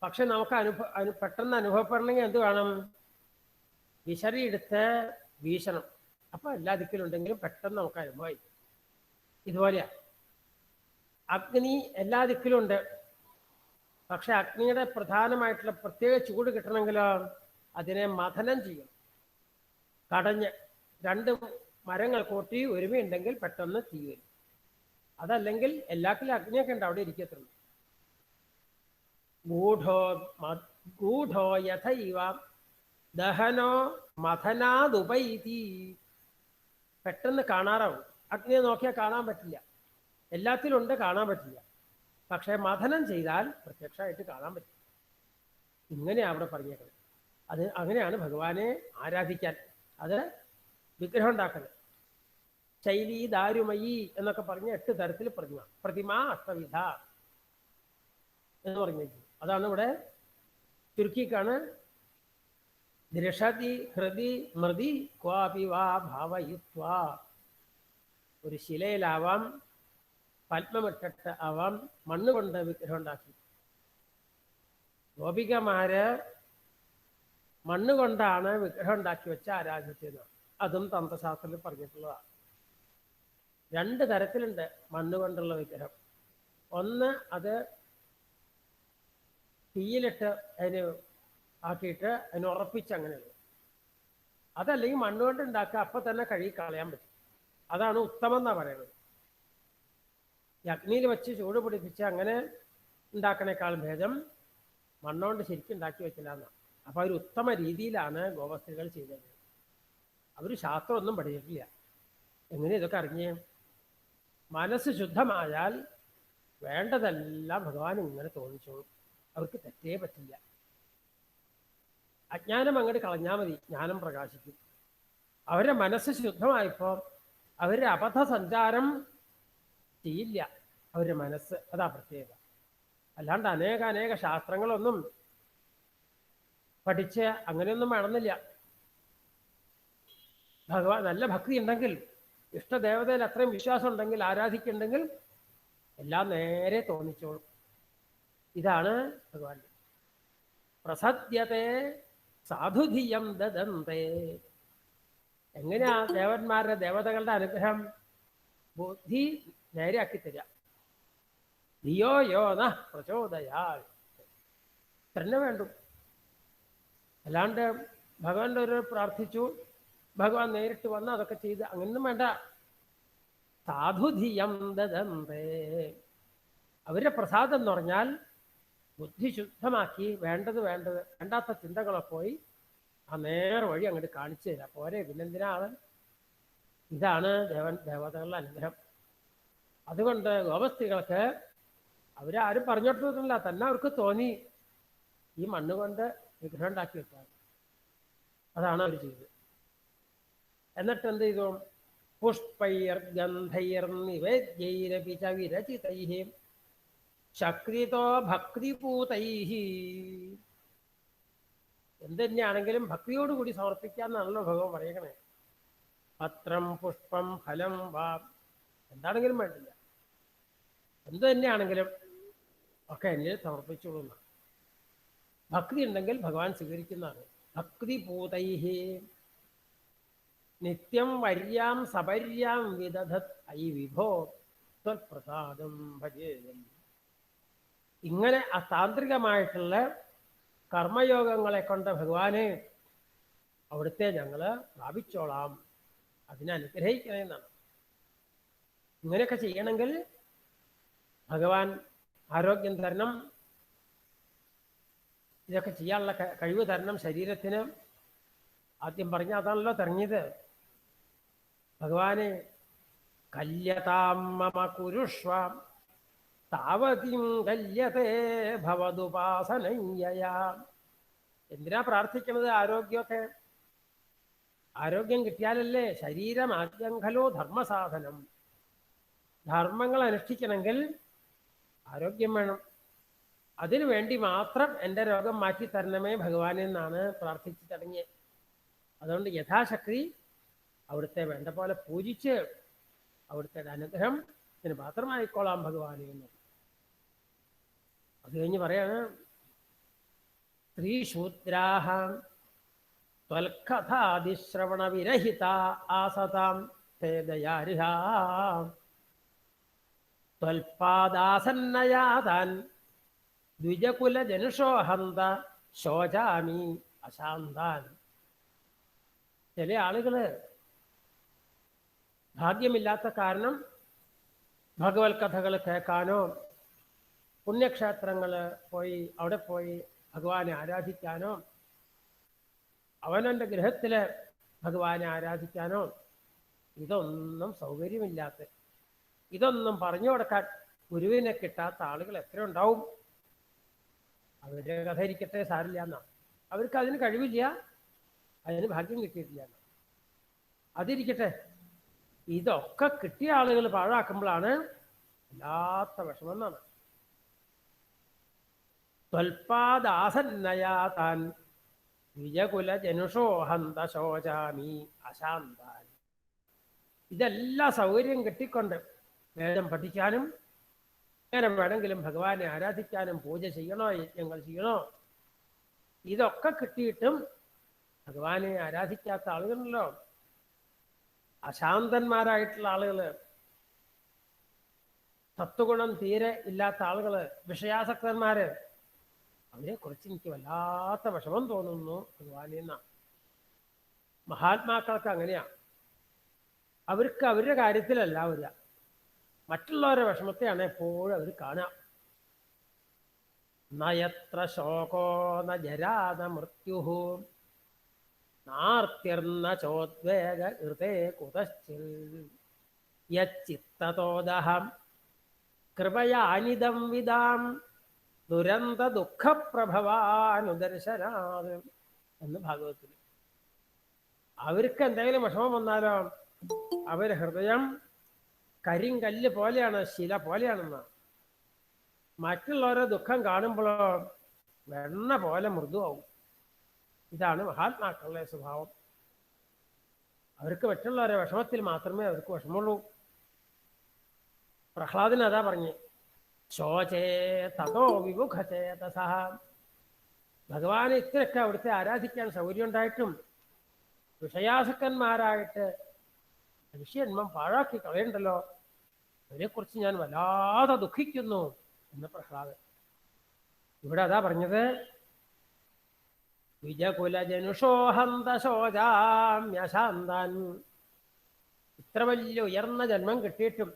പക്ഷെ നമുക്ക് പെട്ടെന്ന് അനുഭവപ്പെടണമെങ്കിൽ എന്ത് വേണം? വിശറി എടുത്ത് വീശണം. അപ്പൊ എല്ലാ ദിക്കിലുണ്ടെങ്കിലും പെട്ടെന്ന് നമുക്ക് അനുഭവമായി. ഇതുപോലെയാ അഗ്നി എല്ലാ ദിക്കിലുണ്ട്. പക്ഷെ അഗ്നിയുടെ പ്രധാനമായിട്ടുള്ള പ്രത്യേക ചൂട് കിട്ടണമെങ്കിലോ അതിനെ മഥനം ചെയ്യും. കടഞ്ഞ് രണ്ട് മരങ്ങൾ കൂട്ടി ഒരുമയുണ്ടെങ്കിൽ പെട്ടെന്ന് തീ വരും. അതല്ലെങ്കിൽ എല്ലാത്തിലും അഗ്നിയൊക്കെ ഉണ്ട്, അവിടെ ഇരിക്കത്തുള്ളൂ. ഗൂഢോ യഥൈവ ദഹനോ മഥനാദുപൈതി. പെട്ടെന്ന് കാണാറാവും. അഗ്നിയെ നോക്കിയാൽ കാണാൻ പറ്റില്ല, എല്ലാത്തിലും ഉണ്ട്, കാണാൻ പറ്റില്ല. പക്ഷെ മഥനം ചെയ്താൽ പ്രത്യക്ഷമായിട്ട് കാണാൻ പറ്റും. ഇങ്ങനെയാണ് അവിടെ പറഞ്ഞേക്കുന്നത്. അത് അങ്ങനെയാണ് ഭഗവാനെ ആരാധിക്കാൻ. അത് വിഗ്രഹം ഉണ്ടാക്കൽ. ശൈലി ദാരുമയി എന്നൊക്കെ പറഞ്ഞ് 8 തരത്തിൽ പ്രതിമ അഷ്ടവിധ എന്ന് പറഞ്ഞു. അതാണ് ഇവിടെ ചുരുക്കിക്കാണ്. ദൃഷതി ഹൃദി മൃതി ക്വാപി വാ ഭാവയിത്വ. ഒരു ശിലയിലാവാം, പത്മമിട്ടിട്ട് ആവാം, മണ്ണുകൊണ്ട് വിഗ്രഹം ഉണ്ടാക്കി. ഗോപികമാര് മണ്ണുകൊണ്ടാണ് വിഗ്രഹം ഉണ്ടാക്കി വെച്ച് ആരാധിച്ചത്. അതും തന്ത്രശാസ്ത്രത്തിൽ പറഞ്ഞിട്ടുള്ളതാണ്. 2 തരത്തിലുണ്ട് മണ്ണുകൊണ്ടുള്ള വിഗ്രഹം. ഒന്ന് അത് തീയിലിട്ട് അതിന് ആക്കിയിട്ട് അതിന് ഉറപ്പിച്ച് അങ്ങനെയുള്ളത്. അതല്ലെങ്കിൽ മണ്ണുകൊണ്ട് ഉണ്ടാക്കുക, അപ്പം തന്നെ കഴുകി കളയാൻ പറ്റും. അതാണ് ഉത്തമം എന്നാണ് പറയുന്നത്. അഗ്നിയിൽ വെച്ച് ചൂട് പിടിപ്പിച്ച് അങ്ങനെ ഉണ്ടാക്കണേക്കാൾ ഭേദം മണ്ണുകൊണ്ട് ശരിക്കും ഉണ്ടാക്കി വെക്കില്ല എന്നാണ്. അപ്പോൾ ഒരു ഉത്തമ രീതിയിലാണ് ഗോപസ്ത്രീകൾ ചെയ്തത്. അവർ ശാസ്ത്രമൊന്നും പഠിച്ചിട്ടില്ല. എങ്ങനെ ഇതൊക്കെ അറിഞ്ഞ്? മനസ്സ് ശുദ്ധമായാൽ വേണ്ടതെല്ലാം ഭഗവാൻ ഇങ്ങനെ തോന്നിച്ചോളും. അവർക്ക് തെറ്റേ പറ്റില്ല. അജ്ഞാനം അങ്ങോട്ട് കളഞ്ഞാൽ മതി, ജ്ഞാനം പ്രകാശിക്കും. അവരുടെ മനസ്സ് ശുദ്ധമായപ്പോൾ അവരുടെ അബദ്ധ സഞ്ചാരം ചെയ്യില്ല. അവരുടെ മനസ്സ് അതാ പ്രത്യേകത. അല്ലാണ്ട് അനേക ശാസ്ത്രങ്ങളൊന്നും പഠിച്ച് അങ്ങനെയൊന്നും വേണമെന്നില്ല. ഭഗവാൻ നല്ല ഭക്തി ഉണ്ടെങ്കിൽ, ഇഷ്ടദേവതയിൽ അത്രയും വിശ്വാസം ഉണ്ടെങ്കിൽ, ആരാധിക്കുന്നുണ്ടെങ്കിൽ എല്ലാം നേരെ തോന്നിച്ചോളും. ഇതാണ് ഭഗവാൻ. പ്രസദ്യത്തെ സാധുധിയം ദദന്തേ. എങ്ങനെയാ ദേവന്മാരുടെ ദേവതകളുടെ അനുഗ്രഹം? ബുദ്ധി നേരെയാക്കി തരിക. ധിയോ യോ ന പ്രചോദയാൽ തന്നെ വേണ്ടു. അല്ലാണ്ട് ഭഗവാന്റെ ഒരു പ്രാർത്ഥിച്ചു, ഭഗവാൻ നേരിട്ട് വന്ന് അതൊക്കെ ചെയ്ത് അങ്ങനൊന്നും വേണ്ട. സാധുധിയം ദദന്തേ. അവരുടെ പ്രസാദം എന്ന് പറഞ്ഞാൽ ബുദ്ധി ശുദ്ധമാക്കി വേണ്ടാത്ത ചിന്തകളൊക്കെ പോയി ആ നേരെ വഴി അങ്ങോട്ട് കാണിച്ചു തരാം. പോരെ, പിന്നെന്തിനാണ്? ഇതാണ് ദേവതകളുടെ അനുഗ്രഹം. അതുകൊണ്ട് ഗോപസ്ത്രീകൾക്ക് അവരാരും പറഞ്ഞിട്ടില്ല, തന്നെ അവർക്ക് തോന്നി ഈ മണ്ണുകൊണ്ട് വിഗ്രഹം ഉണ്ടാക്കി വെക്കാൻ. അതാണ് അവർ ചെയ്തത്. എന്നിട്ട് എന്ത് ചെയ്തു? പുഷ്പൈർ ഗന്ധൈർ നിവേദ്യൈരപി ച വിരചിതൈഃ ശക്രിതോ ഭക്തിപൂതൈഃ. എന്തുതന്നെയാണെങ്കിലും ഭക്തിയോടുകൂടി സമർപ്പിക്കാന്നാണല്ലോ ഭഗവാൻ പറയണേ. പത്രം പുഷ്പം ഫലം വാ, എന്താണെങ്കിലും വേണ്ടില്ല, എന്തു തന്നെയാണെങ്കിലും ഒക്കെ എന്നിൽ സമർപ്പിച്ചോളൂ. ഭക്തി ഉണ്ടെങ്കിൽ ഭഗവാൻ സ്വീകരിക്കുന്നതാണ്. ഭക്തിപൂതൈഃ നിത്യം വര്യാം സപര്യാം വിദധത് ഐ വിഭോ ത്വൽപ്രസാദം ഭജേയം. ഇങ്ങനെ അതാന്ത്രികമായിട്ടുള്ള കർമ്മയോഗങ്ങളെ കൊണ്ട് ഭഗവാനെ അവിടുത്തെ ഞങ്ങൾ പ്രാപിച്ചോളാം, അതിനെ അനുഗ്രഹിക്കണമെന്നാണ്. ഇങ്ങനെയൊക്കെ ചെയ്യണമെങ്കിൽ ഭഗവാൻ ആരോഗ്യം തരണം, ഇതൊക്കെ ചെയ്യാനുള്ള കഴിവ് തരണം ശരീരത്തിന്. ആദ്യം പറഞ്ഞ അതാണല്ലോ തെരഞ്ഞത്. ഭഗവാനെ കല്യതാം മമ കുരുഷ്വ താവതിം കല്യതേ ഭവതുപാസനയ്യയാ. എന്തിനാ പ്രാർത്ഥിക്കുന്നത്? ആരോഗ്യമൊക്കെ. ആരോഗ്യം കിട്ടിയാലല്ലേ ശരീരം ആദ്യം ഖലോ ധർമ്മസാധനം. ധർമ്മങ്ങൾ അനുഷ്ഠിക്കണമെങ്കിൽ ആരോഗ്യം വേണം. അതിനു വേണ്ടി മാത്രം എൻ്റെ രോഗം മാറ്റി തരണമേ ഭഗവാൻ എന്നാണ് പ്രാർത്ഥിച്ചു തുടങ്ങിയത്. അതുകൊണ്ട് യഥാശക്തി അവിടുത്തെ വേണ്ട പോലെ പൂജിച്ച് അവിടുത്തെ അനുഗ്രഹം ഇതിന് പാത്രമായിക്കോളാം ഭഗവാനെ എന്ന്. അത് കഴിഞ്ഞ് പറയാണ്, സ്ത്രീശൂദ്രാഹ ത്വൽകഥാദിശ്രവണ വിരഹിത ആസതാം തേ ദയാരിഹാ ത്വൽപാദാസന്നയാതാൻ ദ്വിജകുല ജനുഷോഹന്ത ശോചാമി അശാന്താൻ. ചില ആളുകള് ഭാഗ്യമില്ലാത്ത കാരണം ഭഗവത് കഥകൾ കേൾക്കാനോ പുണ്യക്ഷേത്രങ്ങൾ അവിടെ പോയി ഭഗവാനെ ആരാധിക്കാനോ അവനവൻ്റെ ഗൃഹത്തില് ഭഗവാനെ ആരാധിക്കാനോ ഇതൊന്നും സൗകര്യമില്ലാത്ത, ഇതൊന്നും പറഞ്ഞു കൊടുക്കാൻ ഗുരുവിനെ കിട്ടാത്ത ആളുകൾ എത്ര ഉണ്ടാവും. അവരുടെ കഥ ഇരിക്കട്ടെ, സാരില്ല എന്നാ. അവർക്ക് അതിന് കഴിവില്ല, അതിന് ഭാഗ്യം കിട്ടിയിട്ടില്ല എന്നാ. അതിരിക്കട്ടെ, ഇതൊക്കെ കിട്ടിയ ആളുകൾ പാഴാക്കുമ്പോഴാണ് വല്ലാത്ത വിഷമം എന്നാണ്. ത്വൽപാദാസന്നയാതാൻ വിജകുല ജനുഷോഹന്ത ശോചാമി അശാന്താൻ. ഇതെല്ലാ സൗകര്യം കിട്ടിക്കൊണ്ട് വേദം പഠിക്കാനും എങ്ങനെ വേണമെങ്കിലും ഭഗവാനെ ആരാധിക്കാനും പൂജ ചെയ്യണോ, യജ്ഞങ്ങൾ ചെയ്യണോ, ഇതൊക്കെ കിട്ടിയിട്ടും ഭഗവാനെ ആരാധിക്കാത്ത ആളുകളല്ലോ, അശാന്തന്മാരായിട്ടുള്ള ആളുകള്, തത്വഗുണം തീരെ ഇല്ലാത്ത ആളുകള്, വിഷയാസക്തന്മാര്, അവരെക്കുറിച്ച് എനിക്ക് വല്ലാത്ത വിഷമം തോന്നുന്നു ഭഗവാനെ എന്നാ. മഹാത്മാക്കൾക്ക് അങ്ങനെയാ. അവർക്ക് അവരുടെ കാര്യത്തിലല്ല വരിക, മറ്റുള്ളവരുടെ വിഷമത്തെയാണ് എപ്പോഴും അവർ കാണുക. നയത്ര ശോകോ ന ജരാ ന മൃത്യുഃ നാർത്തിർന്ന ചോദ്വേഗ ഹൃദേ കുതശ്ചിൽ യച്ചിത്തതോദഹം കൃപയാനിദം വിദാം ദുരന്ത ദുഃഖപ്രഭവാനുദർശനാത് എന്ന് ഭാഗവത്തിൽ. അവർക്ക് എന്തെങ്കിലും വിഷമം വന്നാലോ അവരുടെ ഹൃദയം കരിങ്കല്ല് പോലെയാണ്, ശില പോലെയാണെന്ന്. മറ്റുള്ളവരെ ദുഃഖം കാണുമ്പോഴോ വെണ്ണ പോലെ മൃദുവാകും. ഇതാണ് മഹാത്മാക്കളുടെ സ്വഭാവം. അവർക്ക് മറ്റുള്ളവരെ വിഷമത്തിൽ മാത്രമേ അവർക്ക് വിഷമമുള്ളൂ. പ്രഹ്ലാദന് അതാ പറഞ്ഞ്, ശോചേ തതോ വിമുഖചേതസഃ. ഭഗവാനെ ഇത്രയൊക്കെ അവിടുത്തെ ആരാധിക്കാൻ സൗകര്യം ഉണ്ടായിട്ടും വിഷയാസക്തന്മാരായിട്ട് മനുഷ്യന്മം പാഴാക്കി കളയണ്ടല്ലോ, അതിനെക്കുറിച്ച് ഞാൻ വല്ലാതെ ദുഃഖിക്കുന്നു എന്ന് പ്രഹ്ലാദൻ. ഇവിടെ അതാ പറഞ്ഞത്, വിജകുലജനുഷോഹന്ത ശോചാമ്യശാന്താൻ. ഇത്ര വലിയ ഉയർന്ന ജന്മം കിട്ടിയിട്ടും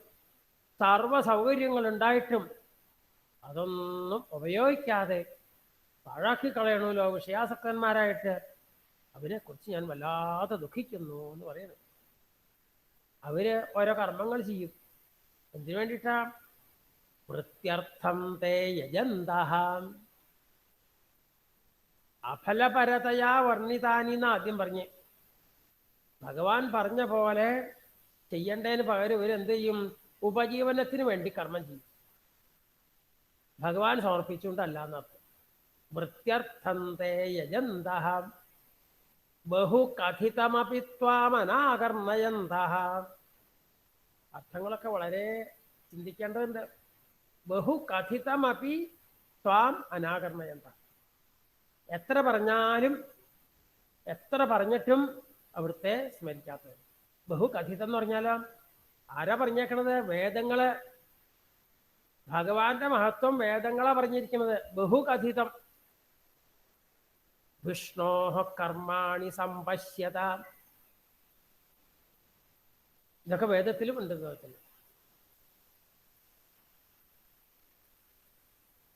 സർവ സൗകര്യങ്ങൾ ഉണ്ടായിട്ടും അതൊന്നും ഉപയോഗിക്കാതെ പാഴാക്കി കളയണമല്ലോ വിഷയാസക്തന്മാരായിട്ട്, അവരെക്കുറിച്ച് ഞാൻ വല്ലാതെ ദുഃഖിക്കുന്നു എന്ന് പറയുന്നത്. അവര് ഓരോ കർമ്മങ്ങൾ ചെയ്യും. എന്തിനു വേണ്ടിയിട്ടാ? വൃത്യർത്ഥം തേ യജന്തഃ അഫലപരതയാ വർണ്ണിതാനി എന്ന് ആദ്യം പറഞ്ഞ്. ഭഗവാൻ പറഞ്ഞ പോലെ ചെയ്യേണ്ടതിന് പകരം ഇവരെന്ത് ചെയ്യും? ഉപജീവനത്തിന് വേണ്ടി കർമ്മം ചെയ്യും, ഭഗവാൻ സമർപ്പിച്ചുകൊണ്ടല്ല എന്നർത്ഥം. വൃത്യർത്ഥം തേ യജന്തഃ ബഹുകഥിതമപി ത്വാമനാകർണയന്തഃ. അർത്ഥങ്ങളൊക്കെ വളരെ ചിന്തിക്കേണ്ടതുണ്ട്. ബഹുകഥിതമപി ത്വാം അനാകർണയന്തഃ. എത്ര പറഞ്ഞിട്ടും അവിടുത്തെ സ്മരിക്കാത്തത്. ബഹുകഥിതം എന്ന് പറഞ്ഞാലോ ആരാ പറഞ്ഞേക്കണത്? വേദങ്ങള്. ഭഗവാന്റെ മഹത്വം വേദങ്ങളാ പറഞ്ഞിരിക്കുന്നത്. ബഹുകഥിതം. വിഷ്ണോഃ കർമാണി സമ്പശ്യത, ഇതൊക്കെ വേദത്തിലും ഉണ്ട്.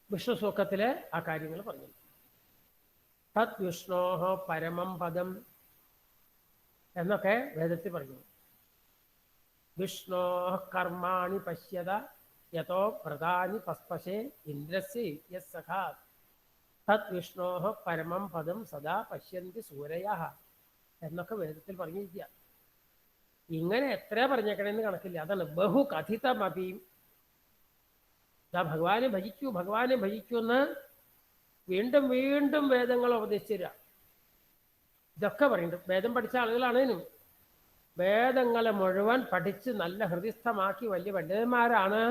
വിഷ്ണു സൂക്തത്തിലെ ആ കാര്യങ്ങൾ പറഞ്ഞു. തത് വിഷ്ണോഃ പരമം പദം എന്നൊക്കെ വേദത്തിൽ പറഞ്ഞു. വിഷ്ണോഃ കർമാണി പശ്യത യതോ വ്രതാനി പസ്പശേ ഇന്ദ്രസ്യ യസ്സഖാത് തത് വിഷ്ണോഃ പരമം പദം സദാ പശ്യന്തി സൂരയഃ എന്നൊക്കെ വേദത്തിൽ പറഞ്ഞിരിക്കുക. ഇങ്ങനെ എത്ര പറഞ്ഞേക്കണേന്ന് കണക്കില്ല. അതാണ് ബഹുകഥിതമപി. ഭഗവാനെ ഭജിക്കൂ ഭഗവാനെ ഭജിക്കൂ എന്ന് വീണ്ടും വീണ്ടും വേദങ്ങൾ ഉപദേശിച്ചില്ല. ഇതൊക്കെ പറയുന്നുണ്ട്. വേദം പഠിച്ച ആളുകളാണേനും വേദങ്ങളെ മുഴുവൻ പഠിച്ച് നല്ല ഹൃദയസ്ഥമാക്കി വലിയ പണ്ഡിതന്മാരാണ്.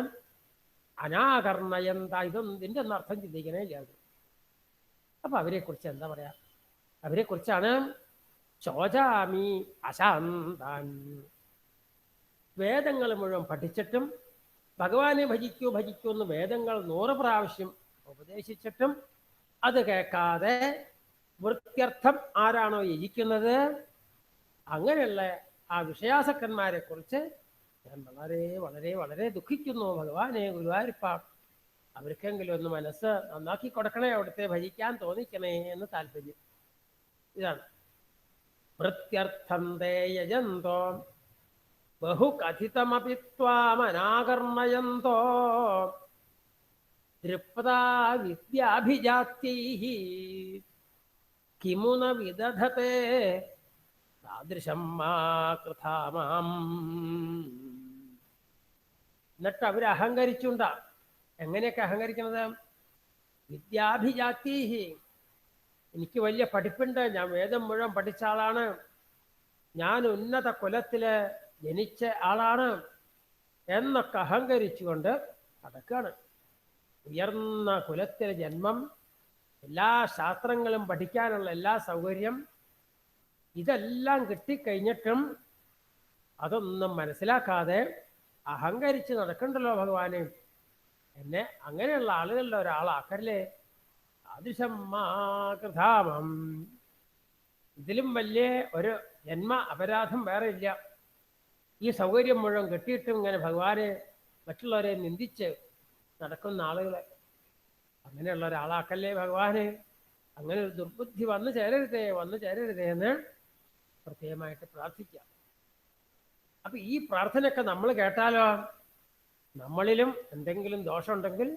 അനാകർണയന്ത ഇതൊന്നും ഇതിൻ്റെ ഒന്നും അർത്ഥം ചിന്തിക്കണേ ഇല്ല. അപ്പൊ അവരെക്കുറിച്ച് എന്താ പറയാ? അവരെക്കുറിച്ചാണ് ചോജാമി അശാന്താൻ. വേദങ്ങൾ മുഴുവൻ പഠിച്ചിട്ടും ഭഗവാനെ ഭജിക്കൂ ഭജിക്കൂ എന്ന് വേദങ്ങൾ 100 പ്രാവശ്യം ഉപദേശിച്ചിട്ടും അത് കേൾക്കാതെ വൃത്യർത്ഥം ആരാണോ യജിക്കുന്നത് അങ്ങനെയുള്ള ആ വിഷയാസക്തന്മാരെ കുറിച്ച് ഞാൻ വളരെ വളരെ വളരെ ദുഃഖിക്കുന്നു. ഭഗവാനെ ഗുരുവായൂരപ്പ, അവർക്കെങ്കിലും ഒന്ന് മനസ്സ് നന്നാക്കി കൊടുക്കണേ, അവിടുത്തെ ഭജിക്കാൻ തോന്നിക്കണേ എന്ന് താല്പര്യം. ഇതാണ് വൃത്യർത്ഥം തേ യജന്തോ ബഹുകഥിതമപി ത്വാമനാകർണയന്തോ ദൃപ്താ വിദ്യാഭിജാത്യൈഃ കിമു ന വിദധത്തെ താദൃശം മാ കൃഥാമാം. എന്നിട്ട് അവർ അഹങ്കരിച്ചുണ്ടാ. എങ്ങനെയൊക്കെ അഹങ്കരിക്കുന്നത്? വിദ്യാഭിജാത്യൈഃ, എനിക്ക് വലിയ പഠിപ്പുണ്ട്, ഞാൻ വേദം മുഴുവൻ പഠിച്ച ആളാണ്, ഞാൻ ഉന്നത കുലത്തില് ജനിച്ച ആളാണ് എന്നൊക്കെ അഹങ്കരിച്ചുകൊണ്ട് നടക്കുകയാണ്. ഉയർന്ന കുലത്തിലെ ജന്മം, എല്ലാ ശാസ്ത്രങ്ങളും പഠിക്കാനുള്ള എല്ലാ സൗകര്യം, ഇതെല്ലാം കിട്ടിക്കഴിഞ്ഞിട്ടും അതൊന്നും മനസ്സിലാക്കാതെ അഹങ്കരിച്ച് നടക്കണ്ടല്ലോ ഭഗവാനെ, എന്നെ അങ്ങനെയുള്ള ആളുകളുടെ ഒരാളാക്കല്ലേ. ആദിശമാകൃതാമം. ഇതിലും വലിയ ഒരു ജന്മ അപരാധം വേറെ ഇല്ല. ഈ സൗകര്യം മുഴുവൻ കിട്ടിയിട്ടും ഇങ്ങനെ ഭഗവാനെ മറ്റുള്ളവരെ നിന്ദിച്ച് നടക്കുന്ന ആളുകളെ അങ്ങനെയുള്ള ഒരാളാക്കല്ലേ ഭഗവാനെ. അങ്ങനെ ഒരു ദുർബുദ്ധി വന്നു ചേരരുതേ എന്ന് പ്രത്യേകമായിട്ട് പ്രാർത്ഥിക്കാം. അപ്പൊ ഈ പ്രാർത്ഥനയൊക്കെ നമ്മൾ കേട്ടാലോ, നമ്മളിലും എന്തെങ്കിലും ദോഷമുണ്ടെങ്കിൽ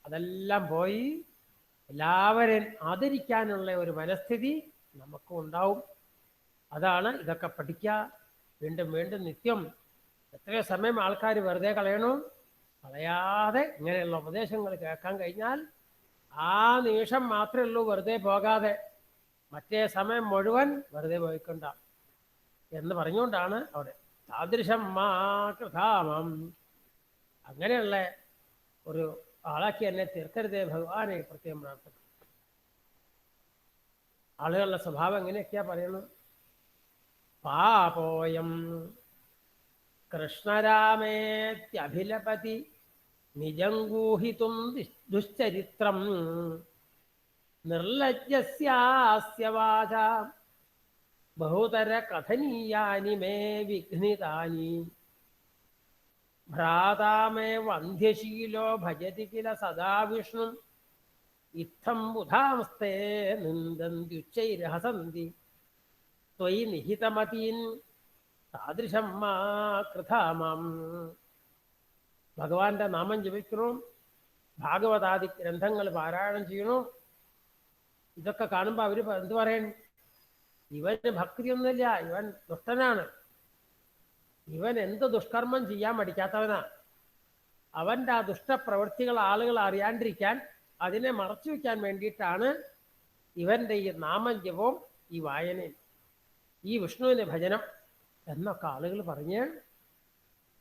അതെല്ലാം പോയി എല്ലാവരെയും ആദരിക്കാനുള്ള ഒരു മനസ്ഥിതി നമുക്കും ഉണ്ടാവും. അതാണ് ഇതൊക്കെ പഠിക്കുക വീണ്ടും വീണ്ടും നിത്യം. എത്രയോ സമയം ആൾക്കാർ വെറുതെ കളയണോ, കളയാതെ ഇങ്ങനെയുള്ള ഉപദേശങ്ങൾ കേൾക്കാൻ കഴിഞ്ഞാൽ ആ നിമിഷം മാത്രമേ ഉള്ളൂ വെറുതെ പോകാതെ, മറ്റേ സമയം മുഴുവൻ വെറുതെ പോയിക്കൊണ്ട എന്ന് പറഞ്ഞുകൊണ്ടാണ് അവിടെ താദൃശം മാ കൃതാമം. അങ്ങനെയുള്ള ഒരു ആളാക്കി എന്നെ തീർക്കരുതേ ഭഗവാനെ പ്രത്യേകം പ്രാർത്ഥന. ആളുകളുടെ സ്വഭാവം എങ്ങനെയൊക്കെയാ പറയുന്നത്? പാപോയം കൃഷ്ണരാമേത്യഭിലപതി നിജംഗൂഹിതും ദുശ്ചരിത്രം നിർലജ്ജസ്യാസ്യ വാചാ ബഹുതര കഥനീയാനി മേ വിഘ്നിതാനി ഭ്രാതാ മേ വന്ധ്യശീലോ ഭജതി കില സദാ വിഷ്ണു ഇത്തം ബുധാംസ്തേ നിന്ദന്ത്യുച്ചൈരഹസന്തി ത്വയി നിഹിതമതീൻ താദൃശം മാ കൃതാമാം. ഭഗവാന്റെ നാമം ജപിക്കണു, ഭാഗവതാദി ഗ്രന്ഥങ്ങൾ പാരായണം ചെയ്യണു. ഇതൊക്കെ കാണുമ്പോൾ അവര് എന്ത് പറയണം? ഇവന് ഭക്തിയൊന്നുമില്ല, ഇവൻ ദുഷ്ടനാണ്, ഇവൻ എന്ത് ദുഷ്കർമ്മം ചെയ്യാൻ പഠിക്കാത്തവനാ. അവൻ്റെ ആ ദുഷ്ടപ്രവൃത്തികൾ ആളുകൾ അറിയാണ്ടിരിക്കാൻ, അതിനെ മറച്ചു വയ്ക്കാൻ വേണ്ടിയിട്ടാണ് ഇവൻ്റെ ഈ നാമം ജപവും ഈ വായനയും ഈ വിഷ്ണുവിൻ്റെ ഭജനം എന്നൊക്കെ ആളുകൾ പറഞ്ഞ്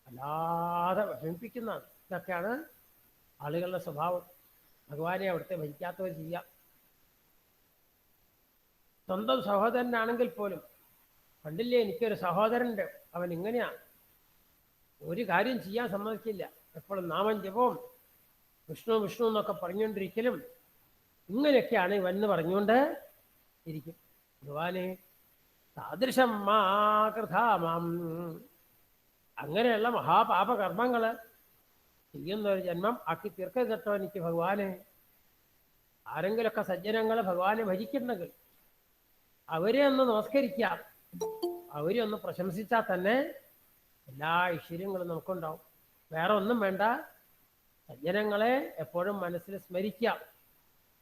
അല്ലാതെ വിഷമിപ്പിക്കുന്നതാണ്. ഇതൊക്കെയാണ് ആളുകളുടെ സ്വഭാവം. ഭഗവാനെ അവിടുത്തെ ഭജിക്കാത്തവർ ചെയ്യാം. സ്വന്തം സഹോദരനാണെങ്കിൽ പോലും, പണ്ടില്ലേ എനിക്കൊരു സഹോദരനുണ്ട്, അവൻ ഇങ്ങനെയാ, ഒരു കാര്യം ചെയ്യാൻ സമ്മതിക്കില്ല, എപ്പോഴും നാമം ജപവും വിഷ്ണു വിഷ്ണു എന്നൊക്കെ പറഞ്ഞുകൊണ്ടിരിക്കലും ഇങ്ങനെയൊക്കെയാണ് ഇവന്ന് പറഞ്ഞുകൊണ്ട് ഇരിക്കും. ഭഗവാനെ താദൃശം മാ കൃതാമാം. അങ്ങനെയുള്ള മഹാപാപകർമ്മങ്ങൾ ചെയ്യുന്ന ഒരു ജന്മം ആക്കി തീർക്കരുതട്ടോ എനിക്ക് ഭഗവാനെ. ആരെങ്കിലൊക്കെ സജ്ജനങ്ങൾ ഭഗവാനെ ഭജിക്കുന്നുണ്ടെങ്കിൽ അവരെ ഒന്ന് നമസ്കരിക്കാം, അവരെ ഒന്ന് പ്രശംസിച്ചാൽ തന്നെ എല്ലാ ഐശ്വര്യങ്ങളും നമുക്കുണ്ടാവും. വേറെ ഒന്നും വേണ്ട, സജ്ജനങ്ങളെ എപ്പോഴും മനസ്സിൽ സ്മരിക്കാം,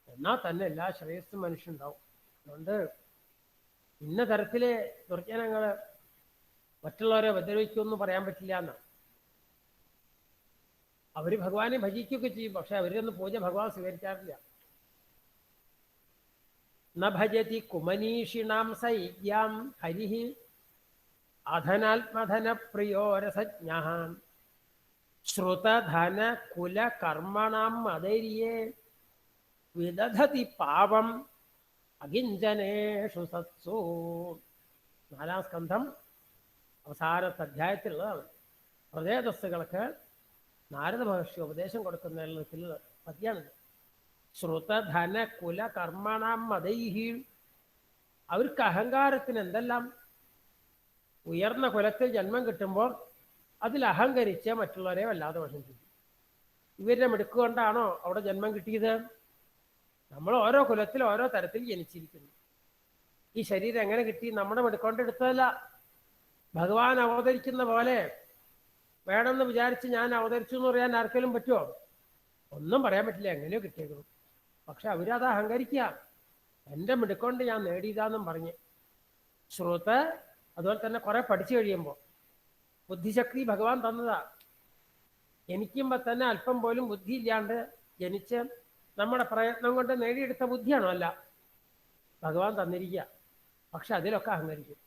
എന്നാൽ തന്നെ എല്ലാ ശ്രേയസ്സും മനുഷ്യനുണ്ടാവും. അതുകൊണ്ട് ഇന്ന തരത്തിലെ ദുർജനങ്ങൾ മറ്റുള്ളവരെ ഉപദ്രവിക്കുമെന്ന് പറയാൻ പറ്റില്ല എന്നാണ്. അവർ ഭഗവാനെ ഭജിക്കുകയൊക്കെ ചെയ്യും, പക്ഷെ അവരൊന്നും പൂജ ഭഗവാൻ സ്വീകരിക്കാറില്ല. ന ഭജതി കുമനീഷിണാം സൈജ്ഞാം ഹരിഹി അധനാത്മധന പ്രിയോ രസജ്ഞഃ ശ്രുതധന കുല കർമ്മണാം മദൈര്യേ വിദധതി പാപം അകിഞ്ചനേഷു സത്സു. 4-ാം സ്കന്ധം അവസാനത്തെ അധ്യായത്തിലുള്ളതാണ്. ഹൃദയദസ്സുകൾക്ക് നാരദ മഹർഷി ഉപദേശം കൊടുക്കുന്ന പദ്യമാണിത്. ശ്രുതധന കുല കർമ്മണാം മദൈഹി. അവർക്ക് അഹങ്കാരത്തിന് എന്തെല്ലാം, ഉയർന്ന കുലത്തിൽ ജന്മം കിട്ടുമ്പോൾ അതിൽ അഹങ്കരിച്ച് മറ്റുള്ളവരെ വല്ലാതെ പ്രശംസിക്കും. ഇവരുടെ മിടുക്കുകൊണ്ടാണോ അവിടെ ജന്മം കിട്ടിയത്? നമ്മൾ ഓരോ കുലത്തിൽ ഓരോ തരത്തിൽ ജനിച്ചിരിക്കുന്നു. ഈ ശരീരം എങ്ങനെ കിട്ടി? നമ്മുടെ മിടുക്കൊണ്ട് എടുത്തതല്ല. ഭഗവാൻ അവതരിക്കുന്ന പോലെ വേണമെന്ന് വിചാരിച്ച് ഞാൻ അവതരിച്ചു എന്ന് പറയാൻ ആർക്കെങ്കിലും പറ്റുമോ? ഒന്നും പറയാൻ പറ്റില്ല, എങ്ങനെയോ കിട്ടിയേക്കുന്നു. പക്ഷെ അവരത് അഹങ്കരിക്കുക, എൻ്റെ മിടുക്കൊണ്ട് ഞാൻ നേടിയതാന്നും പറഞ്ഞ്. ശ്രുത അതുപോലെ തന്നെ കുറെ പഠിച്ചു കഴിയുമ്പോൾ ബുദ്ധിശക്തി ഭഗവാൻ തന്നതാ. ജനിക്കുമ്പോൾ തന്നെ അല്പം പോലും ബുദ്ധി ഇല്ലാണ്ട് ജനിച്ച് നമ്മുടെ പ്രയത്നം കൊണ്ട് നേടിയെടുത്ത ബുദ്ധിയാണോ? അല്ല, ഭഗവാൻ തന്നിരിക്കുക. പക്ഷെ അതിലൊക്കെ അഹങ്കരിക്കും.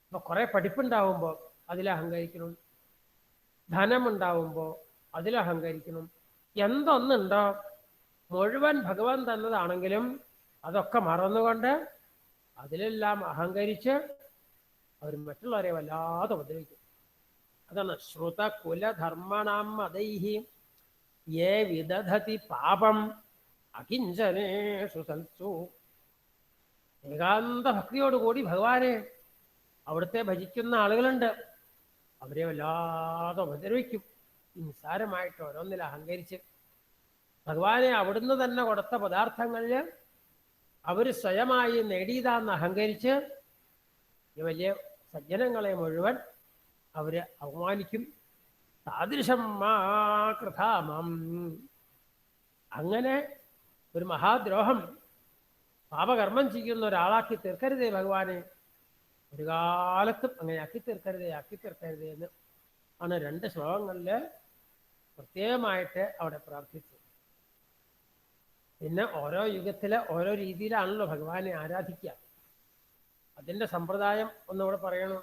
അപ്പൊ കുറെ പഠിപ്പുണ്ടാവുമ്പോൾ അതിലഹങ്കരിക്കണം, ധനമുണ്ടാവുമ്പോൾ അതിലഹങ്കരിക്കണം. എന്തൊന്നുണ്ടോ മുഴുവൻ ഭഗവാൻ തന്നതാണെങ്കിലും അതൊക്കെ മറന്നുകൊണ്ട് അതിലെല്ലാം അഹങ്കരിച്ച് അവർ മറ്റുള്ളവരെ വല്ലാതെ ഉപദ്രവിക്കും. അതാണ് ശ്രുത കുലധർമ്മണാം മദൈഹി യേ വിദധതി പാപം അകിഞ്ചനേഷു സൽസു. ഏകാന്ത ഭക്തിയോടുകൂടി ഭഗവാനെ അവിടുത്തെ ഭജിക്കുന്ന ആളുകളുണ്ട്, അവരെ വല്ലാതെ ഉപദ്രവിക്കും. നിസ്സാരമായിട്ട് ഓരോന്നിൽ അഹങ്കരിച്ച് ഭഗവാനെ അവിടുന്ന് തന്നെ കൊടുത്ത പദാർത്ഥങ്ങളിൽ അവർ സ്വയമായി നേടിയതാന്ന് അഹങ്കരിച്ച് വലിയ സജ്ജനങ്ങളെ മുഴുവൻ അവര് അവമാനിക്കും. താദൃശം മാ കൃതാമം. അങ്ങനെ ഒരു മഹാദ്രോഹം പാപകർമ്മം ചെയ്യുന്ന ഒരാളാക്കി തീർക്കരുതേ ഭഗവാനെ, ഒരു കാലത്തും അങ്ങനെ ആക്കി തീർക്കരുതേ എന്ന് ആണ് 2 ശ്ലോകങ്ങളിൽ പ്രത്യേകമായിട്ട് അവിടെ പ്രാർത്ഥിച്ചത്. പിന്നെ ഓരോ യുഗത്തിലെ ഓരോ രീതിയിലാണല്ലോ ഭഗവാനെ ആരാധിക്കുക. അതിൻ്റെ സമ്പ്രദായം ഒന്നുകൂടെ പറയണം.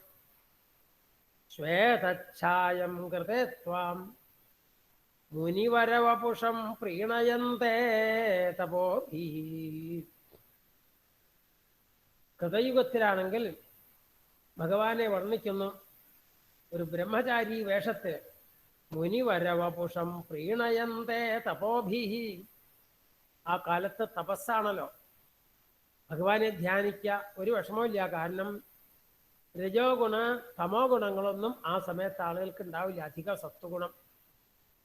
ശ്വേതച്ഛായം കൃതേ ത്വാം മുനിവരവപുഷം പ്രീണയന്തേ തപോഭി. കൃതയുഗത്തിലാണെങ്കിൽ ഭഗവാനെ വർണ്ണിക്കുന്നു ഒരു ബ്രഹ്മചാരി വേഷത്തിൽ. മുനിവരവപുഷം പ്രീണയന്തേ തപോഭി. ആ കാലത്ത് തപസ്സാണല്ലോ. ഭഗവാനെ ധ്യാനിക്കുക ഒരു വിഷമമില്ല. കാരണം രജോ ഗുണ തമോ ഗുണങ്ങളൊന്നും ആ സമയത്ത് ആളുകൾക്ക് ഉണ്ടാവില്ല, അധിക സത്വഗുണം.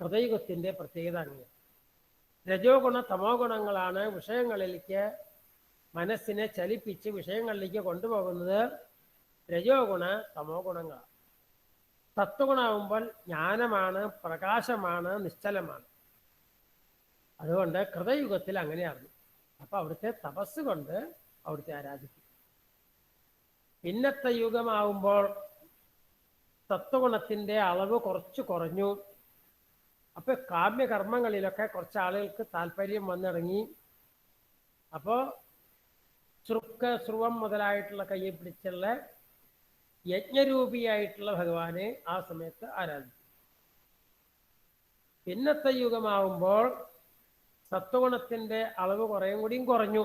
കൃതയുഗത്തിൻ്റെ പ്രത്യേകത അങ്ങനെ. രജോ ഗുണ തമോ ഗുണങ്ങളാണ് വിഷയങ്ങളിലേക്ക് മനസ്സിനെ ചലിപ്പിച്ച് വിഷയങ്ങളിലേക്ക് കൊണ്ടുപോകുന്നത്. രജോ ഗുണ തമോ ഗുണങ്ങളാണ്. സത്വഗുണമാകുമ്പോൾ ജ്ഞാനമാണ്, പ്രകാശമാണ്, നിശ്ചലമാണ്. അതുകൊണ്ട് കൃതയുഗത്തിൽ അങ്ങനെയാണ്. അപ്പൊ അവിടുത്തെ തപസ് കൊണ്ട് അവിടുത്തെ ആരാധിക്കും. പിന്നത്തെ യുഗമാവുമ്പോൾ സത്വഗുണത്തിന്റെ അളവ് കുറച്ച് കുറഞ്ഞു. അപ്പൊ കാമ്യകർമ്മങ്ങളിലൊക്കെ കുറച്ച് ആളുകൾക്ക് താല്പര്യം വന്നിറങ്ങി. അപ്പോൾ ശ്രുവം മുതലായിട്ടുള്ള കയ്യെ പിടിച്ചുള്ള യജ്ഞരൂപിയായിട്ടുള്ള ഭഗവാനെ ആ സമയത്ത് ആരാധിക്കും. പിന്നത്തെ യുഗമാവുമ്പോൾ സത്വഗുണത്തിന്റെ അളവ് കുറേയും കൂടിയും കുറഞ്ഞു.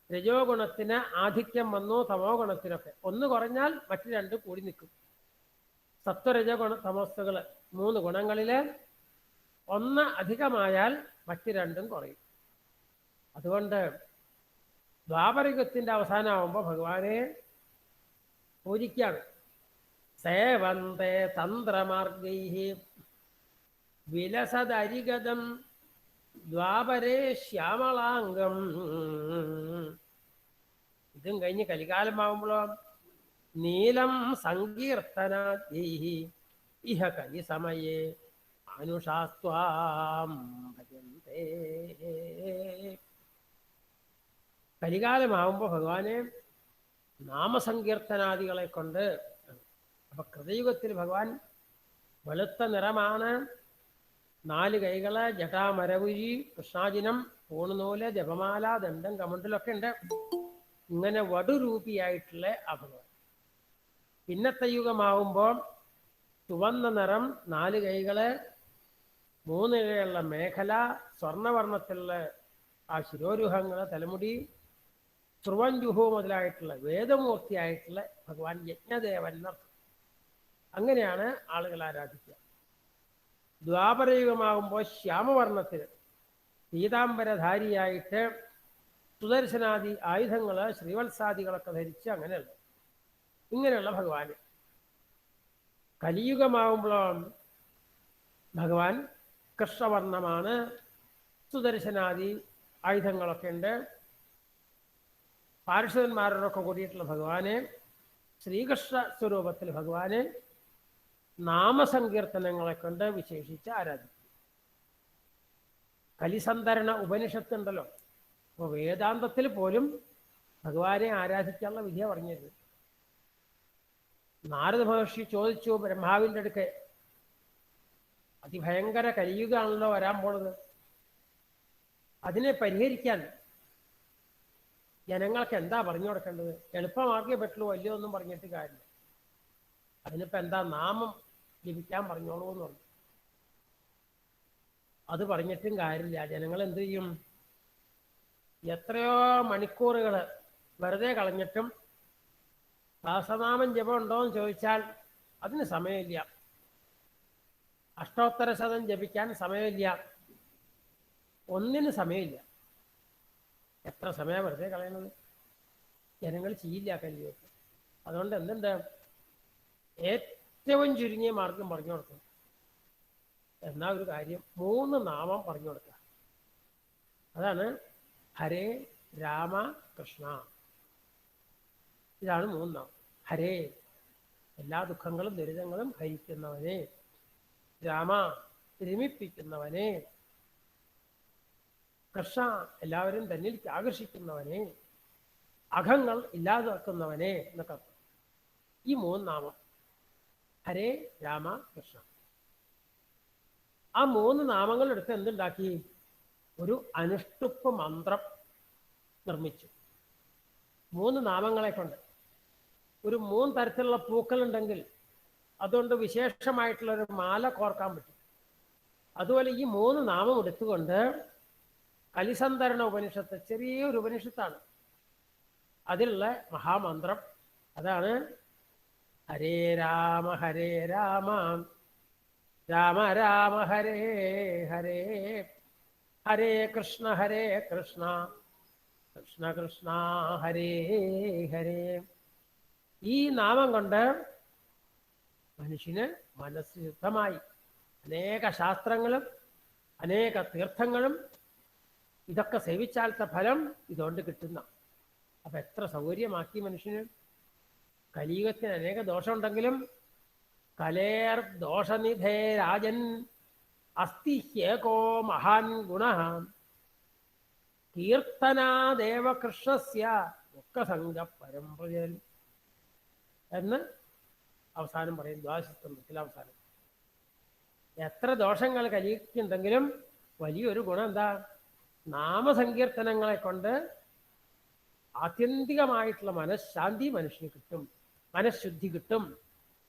രജോ ഗുണത്തിന് ആധിക്യം വന്നു, തമോ ഗുണത്തിനൊക്കെ. ഒന്ന് കുറഞ്ഞാൽ മറ്റു 2 കൂടി നിൽക്കും. സത്വരജ ഗുണ തമസ്സുകൾ 3 ഗുണങ്ങളില് ഒന്ന് അധികമായാൽ മറ്റു 2 കുറയും. അതുകൊണ്ട് ദ്വാപരയുഗത്തിന്റെ അവസാനമാകുമ്പോൾ ഭഗവാനെ പൂജിക്കുകയാണ്. സേവന്തേ തന്ത്രമാർഗൈഹി വിലസദരിഗതം ദ്വാപരേ ശ്യാമളാംഗം. ഇതും കഴിഞ്ഞ് കലികാലമാകുമ്പോഴോ നീലം സങ്കീർത്തനാദ്യൈഹി ഇഹ കലിസമയേ അനുഷാസ്ത്വാം ഭജന്തേ. കലികാലമാകുമ്പോൾ ഭഗവാനെ നാമസങ്കീർത്തനാദികളെ കൊണ്ട്. അപ്പൊ കൃതയുഗത്തിൽ ഭഗവാൻ വെളുത്ത നിറമാണ്, 4 കൈകള്, ജടാമരവുരി, കൃഷ്ണാജിനം, പൂണുനൂല്, ജപമാല, ദണ്ഡം, കമണ്ടലൊക്കെ ഉണ്ട്. ഇങ്ങനെ വടുരൂപിയായിട്ടുള്ള ആ ഭഗവാൻ. പിന്നത്തെ യുഗമാവുമ്പോൾ ചുവന്ന നിറം, 4 കൈകള്, 3 ഇഴയുള്ള മേഖല, സ്വർണ്ണവർണ്ണത്തിലുള്ള ആ ശിരോരുഹങ്ങള്, തലമുടി, ധ്രുവഞ്ജുഹു മുതലായിട്ടുള്ള വേദമൂർത്തിയായിട്ടുള്ള ഭഗവാൻ യജ്ഞദേവൻ എന്നർത്ഥം. അങ്ങനെയാണ് ആളുകൾ ആരാധിക്കുക. ദ്വാപരയുഗമാകുമ്പോൾ ശ്യാമവർണ്ണത്തിൽ പീതാംബരധാരിയായിട്ട് സുദർശനാദി ആയുധങ്ങള്, ശ്രീവത്സാദികളൊക്കെ ധരിച്ച് അങ്ങനെയുള്ള ഇങ്ങനെയുള്ള ഭഗവാന്. കലിയുഗമാകുമ്പോൾ ഭഗവാൻ കൃഷ്ണവർണ്ണമാണ്, സുദർശനാദി ആയുധങ്ങളൊക്കെ ഉണ്ട്. പാർഷദന്മാരോടൊക്കെ കൂടിയിട്ടുള്ള ഭഗവാനെ, ശ്രീകൃഷ്ണ സ്വരൂപത്തിൽ ഭഗവാനെ നാമസങ്കീർത്തനങ്ങളെ കൊണ്ട് വിശേഷിച്ച് ആരാധിക്കും. കലിസന്ധരണ ഉപനിഷത്തുണ്ടല്ലോ, അപ്പോൾ വേദാന്തത്തിൽ പോലും ഭഗവാനെ ആരാധിക്കാനുള്ള വിധിയാണ് പറഞ്ഞത്. നാരദ മഹർഷി ചോദിച്ചു ബ്രഹ്മാവിൻ്റെ അടുക്ക്, അതിഭയങ്കര കലിയുഗമാണല്ലോ വരാൻ പോണത്, അതിനെ പരിഹരിക്കാൻ ജനങ്ങൾക്ക് എന്താ പറഞ്ഞു കൊടുക്കേണ്ടത്? എളുപ്പമാർഗേ പറ്റുള്ളൂ, വലിയൊന്നും പറഞ്ഞിട്ട് കാര്യമില്ല. അതിനിപ്പോൾ എന്താ, നാമം ജപിക്കാൻ പറഞ്ഞോളൂ എന്ന് പറഞ്ഞു. അത് പറഞ്ഞിട്ടും കാര്യമില്ല. ജനങ്ങൾ എന്ത് ചെയ്യും? എത്രയോ മണിക്കൂറുകൾ വെറുതെ കളഞ്ഞിട്ടും സഹസ്രനാമം ജപം ഉണ്ടോ എന്ന് ചോദിച്ചാൽ അതിന് സമയമില്ല. അഷ്ടോത്തര ശതം ജപിക്കാൻ സമയമില്ല. ഒന്നിന് സമയമില്ല. എത്ര സമയം വെറുതെ കളയുന്നത്? ജനങ്ങൾ ചെയ്യില്ല കലിയുഗത്തിൽ. അതുകൊണ്ട് എന്തുണ്ട്, ഏറ്റവും ചുരുങ്ങിയ മാർഗം പറഞ്ഞു കൊടുക്കും. എന്നാ ഒരു കാര്യം, 3 നാമം പറഞ്ഞു കൊടുക്കുക. അതാണ് ഹരേ രാമ കൃഷ്ണ. ഇതാണ് 3 നാമം. ഹരേ, എല്ലാ ദുഃഖങ്ങളും ദുരിതങ്ങളും ഹരിക്കുന്നവനെ. രാമ, രമിപ്പിക്കുന്നവനെ. കൃഷ്ണ, എല്ലാവരും തന്നിലേക്ക് ആകർഷിക്കുന്നവനെ. അഘങ്ങൾ ഇല്ലാതാക്കുന്നവനെ എന്നൊക്കെ. ഈ 3 നാമം ഹരേ രാമ കൃഷ്ണ. ആ 3 നാമങ്ങൾ എടുത്ത് എന്തുണ്ടാക്കി? ഒരു അനുഷ്ടുപ്പ് മന്ത്രം നിർമ്മിച്ചു. 3 നാമങ്ങളെ കൊണ്ട് ഒരു 3 തരത്തിലുള്ള പൂക്കളുണ്ടെങ്കിൽ അതുകൊണ്ട് വിശേഷമായിട്ടുള്ളൊരു മാല കോർക്കാൻ പറ്റും. അതുപോലെ ഈ 3 നാമം എടുത്തുകൊണ്ട് കലിസന്ധരണ ഉപനിഷത്ത്, ചെറിയൊരു ഉപനിഷത്താണ്, അതിലുള്ള മഹാമന്ത്രം അതാണ് ഹരേ രാമ രാമ രാമ ഹരേ ഹരേ, ഹരേ കൃഷ്ണ കൃഷ്ണ കൃഷ്ണ ഹരേ ഹരേ. ഈ നാമം കൊണ്ട് മനുഷ്യന് മനസ്സ് ശുദ്ധമായി. അനേക ശാസ്ത്രങ്ങളും അനേക തീർത്ഥങ്ങളും ഇതൊക്കെ സേവിച്ചാലത്തെ ഫലം ഇതുകൊണ്ട് കിട്ടുന്ന. അപ്പം എത്ര സൗകര്യമാക്കി മനുഷ്യന്. കലിയുഗത്തിന് അനേക ദോഷമുണ്ടെങ്കിലും കലേർ ദോഷനിധേ രാജൻ അസ്തി ഹ്യേകോ മഹാൻ ഗുണ കീർത്തനാദേവ കൃഷ്ണസ്യ ദുഃഖസംഗ പരമ്പരൻ എന്ന് അവസാനം പറയും. ദ്വാദശസ്തംഭത്തിൽ അവസാനം എത്ര ദോഷങ്ങൾ കലിക്കുണ്ടെങ്കിലും വലിയൊരു ഗുണം എന്താ? നാമസങ്കീർത്തനങ്ങളെ കൊണ്ട് ആത്യന്തികമായിട്ടുള്ള മനഃശാന്തി മനുഷ്യന് കിട്ടും, മനഃശുദ്ധി കിട്ടും.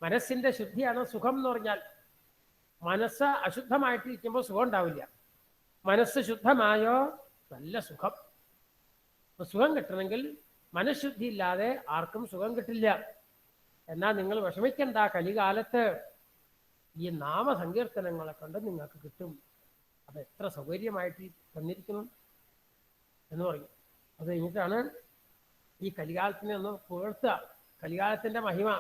മനസ്സിൻ്റെ ശുദ്ധിയാണ് സുഖം എന്ന് പറഞ്ഞാൽ. മനസ്സ് അശുദ്ധമായിട്ടിരിക്കുമ്പോൾ സുഖം ഉണ്ടാവില്ല. മനസ്സ് ശുദ്ധമായോ നല്ല സുഖം. സുഖം കിട്ടണമെങ്കിൽ മനഃശുദ്ധി ഇല്ലാതെ ആർക്കും സുഖം കിട്ടില്ല. എന്നാൽ നിങ്ങൾ വിഷമിക്കേണ്ട, കലികാലത്ത് ഈ നാമസങ്കീർത്തനങ്ങളെ കൊണ്ട് നിങ്ങൾക്ക് കിട്ടും. അത് എത്ര സൗകര്യമായിട്ട് തന്നിരിക്കുന്നു എന്ന് പറയും. അത് കഴിഞ്ഞിട്ടാണ് ഈ കലികാലത്തിനെ ഒന്ന് പുകഴ്ത്തുക, കലികാലത്തിൻ്റെ മഹിമ.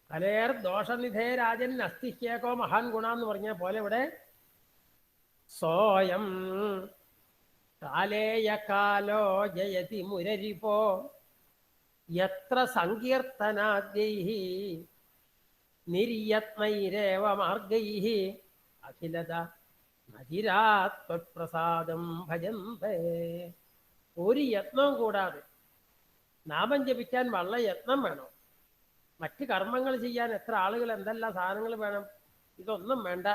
കലേർ ദോഷനിധേ രാജൻ അസ്തിഹ്യേകോ മഹാൻ ഗുണ എന്ന് പറഞ്ഞ പോലെ ഇവിടെ സോയം കാലേയ കാലോ ജയതി മുരരിപോ യത്ര സങ്കീർത്തനാദ്യൈഹി നിര്യത്നൈരേവ മാർഗൈഹി അഖിലത നജിരാത്മപ്രസാദം ഭജന്തേ. ഒരു യത്നവും കൂടാതെ നാമം ജപിക്കാൻ വളരെ യത്നം വേണം. മറ്റ് കർമ്മങ്ങൾ ചെയ്യാൻ എത്ര ആളുകൾ എന്തെല്ലാം സാധനങ്ങൾ വേണം. ഇതൊന്നും വേണ്ട.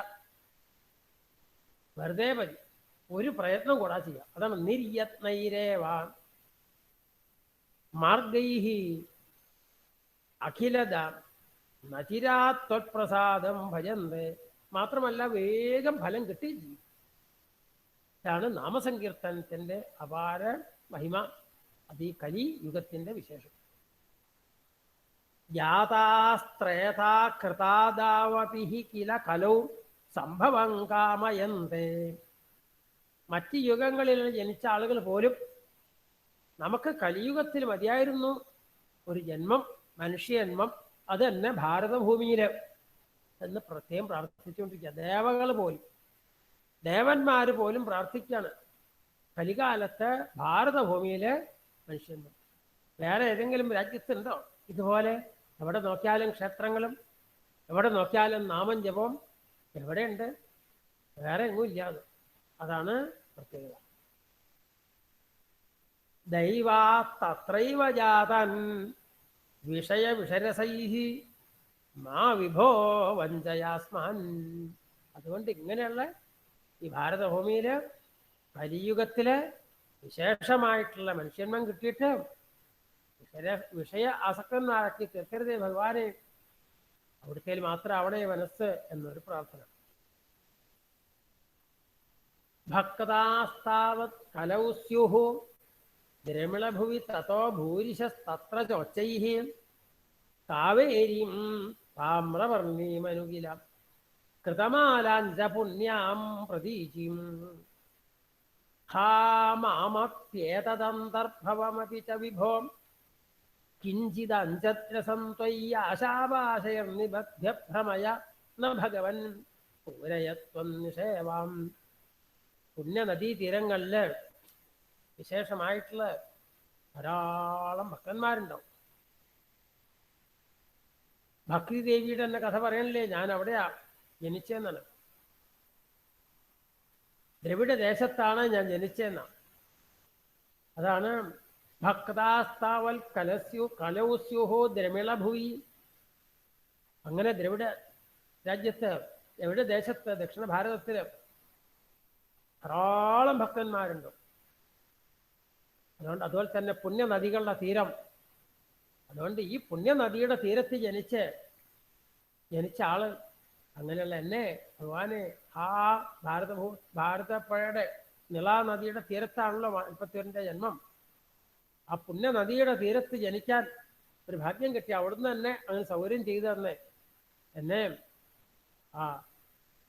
വെറുതെ മതി, ഒരു പ്രയത്നം കൂടാ ചെയ്യാം. അതാണ് നിര്യത്നൈരേവ മാർഗൈഹി അഖിലത നചിരാത്വത്പ്രസാദം ഭജന്തേ. മാത്രമല്ല വേഗം ഫലം കിട്ടുകയും ചെയ്യും. ഇതാണ് നാമസങ്കീർത്തനത്തിൻ്റെ അപാര മഹിമ. അത് ഈ കലിയുഗത്തിൻ്റെ വിശേഷം. യാതാസ്ത്രേതാ കൃതാദാവപി കില കലൗ സംഭവം കാമയന്തേ. മറ്റ് യുഗങ്ങളിൽ ജനിച്ച ആളുകൾ പോലും നമുക്ക് കലിയുഗത്തിൽ മതിയായിരുന്നു ഒരു ജന്മം, മനുഷ്യജന്മം, അത് തന്നെ ഭാരതഭൂമിയിൽ എന്ന് പ്രത്യേകം പ്രാർത്ഥിച്ചുകൊണ്ടിരിക്കുക. ദേവകൾ പോലും, ദേവന്മാർ പോലും പ്രാർത്ഥിക്കുകയാണ് കലികാലത്ത് ഭാരതഭൂമിയിൽ മനുഷ്യജന്മം. വേറെ ഏതെങ്കിലും രാജ്യത്തുണ്ടോ ഇതുപോലെ? എവിടെ നോക്കിയാലും ക്ഷേത്രങ്ങളും, എവിടെ നോക്കിയാലും നാമം ജപവും, എവിടെയുണ്ട്? വേറെ എങ്ങും ഇല്ലാതെ. അതാണ് പ്രത്യേകത. ദൈവാ തത്രൈവ ജാതൻ വിഷയ വിഷരസൈഹി മാ വിഭോ വഞ്ചയാസ്മാൻ. അതുകൊണ്ട് ഇങ്ങനെയുള്ള ഈ ഭാരതഭൂമിയിൽ കലിയുഗത്തിൽ വിശേഷമായിട്ടുള്ള മനുഷ്യന്മം കിട്ടിയിട്ട് വിഷയ ആസക്തനാക്കി തീർക്കരുതേ ഭഗവാനെ, അവിടുത്തേൽ മാത്രം അവിടെ മനസ്സ് എന്നൊരു പ്രാർത്ഥന. ഭക്താസ്താവത് കലൗ സ്യുഹു ദ്രമിളഭുവി തതോ ഭൂരിശസ്തത്ര ചോച്ചൈഃ കാവേരീം താമ്രവർണ്ണീമനുകില കൃതമാലാഞ്ച പുണ്യാം പ്രതീചിം ഹാ മാമപ്യേതദന്തർഭവമപി ച വിഭോ കിഞ്ചിദഞ്ചത്ര സന്ത്വയ്യാശാവാശയർനിബധ്യഭ്രമയ ന ഭഗവൻ പൂരയത്വം നിഷേവാം. പുണ്യനദീതീരങ്ങളിൽ വിശേഷമായിട്ടുള്ള ധാരാളം ഭക്തന്മാരുണ്ടാവും. ഭക്തി ദേവിയുടെ തന്നെ കഥ പറയണില്ലേ, ഞാൻ അവിടെയാ ജനിച്ചെന്നാണ്. ദ്രവിഡ ദേശത്താണ് ഞാൻ ജനിച്ചതെന്നാണ്. അതാണ് ഭക്താസ്താവൽ കലൗസ്യുഹോ ദ്രമിളഭുവി. അങ്ങനെ ദ്രവിഡ രാജ്യത്ത്, ദ്രവിഡ ദേശത്ത്, ദക്ഷിണ ഭാരതത്തിൽ ധാരാളം ഭക്തന്മാരുണ്ട്. അതുപോലെ തന്നെ പുണ്യനദികളുടെ തീരം. അതുകൊണ്ട് ഈ പുണ്യനദിയുടെ തീരത്ത് ജനിച്ച ആള്, അങ്ങനെയുള്ള എന്നെ ഭഗവാനെ ആ ഭാരതപ്പുഴയുടെ നിളാ നദിയുടെ തീരത്താണല്ലോ 41 ജന്മം. ആ പുണ്യനദിയുടെ തീരത്ത് ജനിക്കാൻ ഒരു ഭാഗ്യം കിട്ടി. അവിടുന്ന് തന്നെ അങ്ങനെ സൗകര്യം ചെയ്തു തന്നെ എന്നെ ആ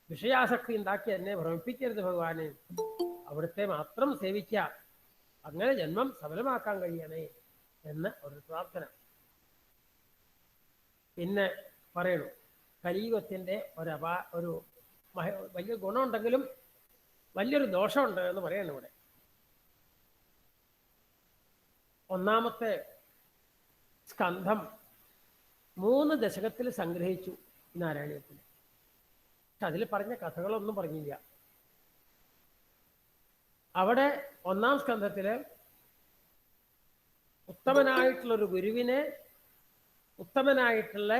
വിഷയാസക്തി ഉണ്ടാക്കി എന്നെ ഭ്രമിപ്പിക്കരുത് ഭഗവാനെ, അവിടുത്തെ മാത്രം സേവിക്കുക, അങ്ങനെ ജന്മം സഫലമാക്കാൻ കഴിയണേ എന്ന് ഒരു പ്രാർത്ഥന. പിന്നെ പറയണു കലിയുഗത്തിൻ്റെ ഒരു വലിയ ഗുണമുണ്ടെങ്കിലും വലിയൊരു ദോഷമുണ്ട് എന്ന് പറയണം ഇവിടെ. ഒന്നാമത്തെ സ്കന്ധം 3 ദശകത്തിൽ സംഗ്രഹിച്ചു നാരായണീയത്തിൽ. പക്ഷെ അതിൽ പറഞ്ഞ കഥകളൊന്നും പറഞ്ഞില്ല. അവിടെ 1-ാം സ്കന്ധത്തില് ഉത്തമനായിട്ടുള്ളൊരു ഗുരുവിനെ, ഉത്തമനായിട്ടുള്ള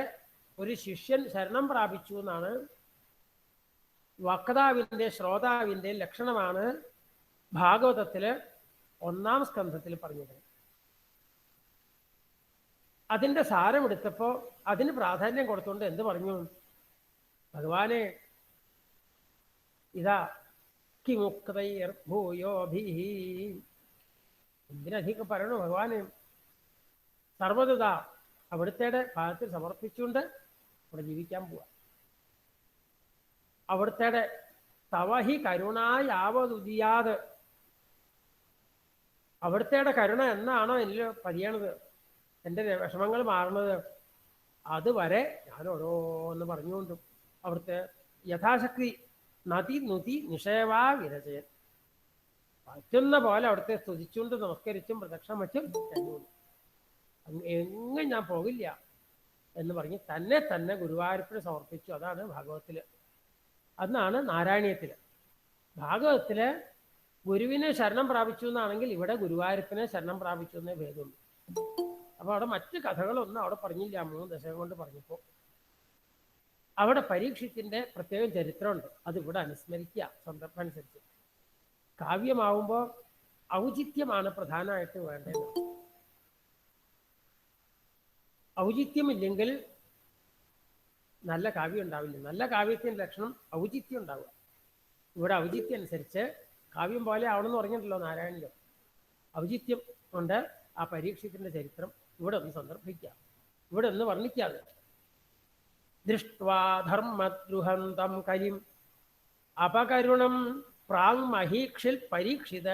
ഒരു ശിഷ്യൻ ശരണം പ്രാപിച്ചു എന്നാണ് വക്താവിൻ്റെ, ശ്രോതാവിൻ്റെ ലക്ഷണമാണ് ഭാഗവതത്തില് 1-ാം സ്കന്ധത്തിൽ പറഞ്ഞത്. അതിൻ്റെ സാരമെടുത്തപ്പോൾ അതിന് പ്രാധാന്യം കൊടുത്തുകൊണ്ട് എന്ത് പറഞ്ഞു? ഭഗവാനെ ഇതാ കിമുക്തൈർഭൂയോഭിഃ, എന്തിനധികം പറയണു ഭഗവാനെ? സർവ്വത അവിടുത്തെ ഭാഗത്തിൽ സമർപ്പിച്ചുകൊണ്ട് അവിടെ ജീവിക്കാൻ പോവാ. അവിടുത്തെ തവഹി കരുണായാവതുദിയാത്, അവിടുത്തെ കരുണ എന്നാണോ എന്നിൽ പതിയണത്, എൻ്റെ വിഷമങ്ങൾ മാറണത്, അതുവരെ ഞാൻ ഓരോന്ന് പറഞ്ഞുകൊണ്ടും അവിടുത്തെ യഥാശക്തി നദി നുതി നിഷേവാ വിരചയൻ, പറ്റുന്ന പോലെ അവിടുത്തെ സ്തുതിച്ചുകൊണ്ട് നമസ്കരിച്ചും പ്രദക്ഷിണം വച്ചും കഴിഞ്ഞുകൊണ്ട് എങ്ങും ഞാൻ പോകില്ല എന്ന് പറഞ്ഞ് തന്നെ ഗുരുവായൂരപ്പന് സമർപ്പിച്ചു. അതാണ് ഭാഗവത്തില്. അന്നാണ് നാരായണീയത്തില്. ഭാഗവത്തില് ഗുരുവിനെ ശരണം പ്രാപിച്ചു എന്നാണെങ്കിൽ ഇവിടെ ഗുരുവായൂരപ്പനെ ശരണം പ്രാപിച്ചു എന്നേ ഭേദമുള്ളൂ. അപ്പോൾ അവിടെ മറ്റ് കഥകളൊന്നും അവിടെ പറഞ്ഞില്ല. 3 ദശകം കൊണ്ട് പറഞ്ഞപ്പോൾ അവിടെ പരീക്ഷത്തിൻ്റെ പ്രത്യേകം ചരിത്രമുണ്ട്. അതിവിടെ അനുസ്മരിക്കുക സന്ദർഭം അനുസരിച്ച്. കാവ്യമാവുമ്പോൾ ഔചിത്യമാണ് പ്രധാനമായിട്ട് വേണ്ടത്. ഔചിത്യമില്ലെങ്കിൽ നല്ല കാവ്യം ഉണ്ടാവില്ല. നല്ല കാവ്യത്തിൻ്റെ ലക്ഷണം ഔചിത്യം ഉണ്ടാവുക. ഇവിടെ ഔചിത്യം അനുസരിച്ച് കാവ്യം പോലെ ആവണമെന്ന് പറഞ്ഞിട്ടുണ്ടല്ലോ നാരായണല്ലോ. ഔചിത്യം കൊണ്ട് ആ പരീക്ഷത്തിൻ്റെ ചരിത്രം ഇവിടെ ഒന്ന് സന്ദർഭിക്കുക, ഇവിടെ ഒന്ന് വർണ്ണിക്കാതെ. ദൃഷ്ട്വാ ധർമ്മദ്രുഹന്തം കരിം അപകരുണം പ്രാങ് മഹീക്ഷിൽ പരീക്ഷിത.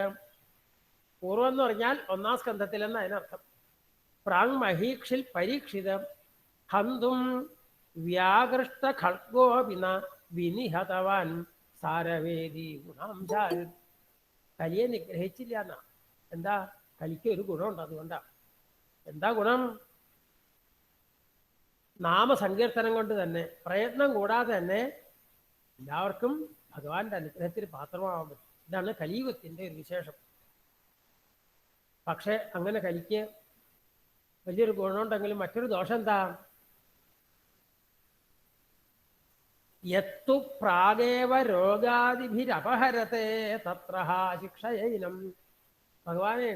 പൂർവം എന്ന് പറഞ്ഞാൽ 1-ാം സ്കന്ധത്തിലെന്ന് അതിനർത്ഥം. പ്രാങ് മഹീക്ഷിൽ പരീക്ഷിത ഹന്തും വ്യാകൃഷ്ട ഖഡ്ഗോപിന വിനിഹതവാൻ സാരവേദി ഗുണാംശാൽ. കലിയെ നിഗ്രഹിച്ചില്ല എന്നാ. എന്താ? കലിക്ക് ഒരു ഗുണമുണ്ട്, അതുകൊണ്ടാ. എന്താ ഗുണം? നാമസങ്കീർത്തനം കൊണ്ട് തന്നെ, പ്രയത്നം കൂടാതെ തന്നെ എല്ലാവർക്കും ഭഗവാന്റെ അനുഗ്രഹത്തിന് പാത്രമാവാൻ പറ്റും. ഇതാണ് കലിയുഗത്തിൻ്റെ ഒരു വിശേഷം. പക്ഷെ അങ്ങനെ കലിക്ക് വലിയൊരു ഗുണമുണ്ടെങ്കിലും മറ്റൊരു ദോഷം എന്താ? യത്തു പ്രാഗേവ രോഗാദിഭിരപഹരത്തെ തത്ര ശിക്ഷയൈനം. ഭഗവാനെ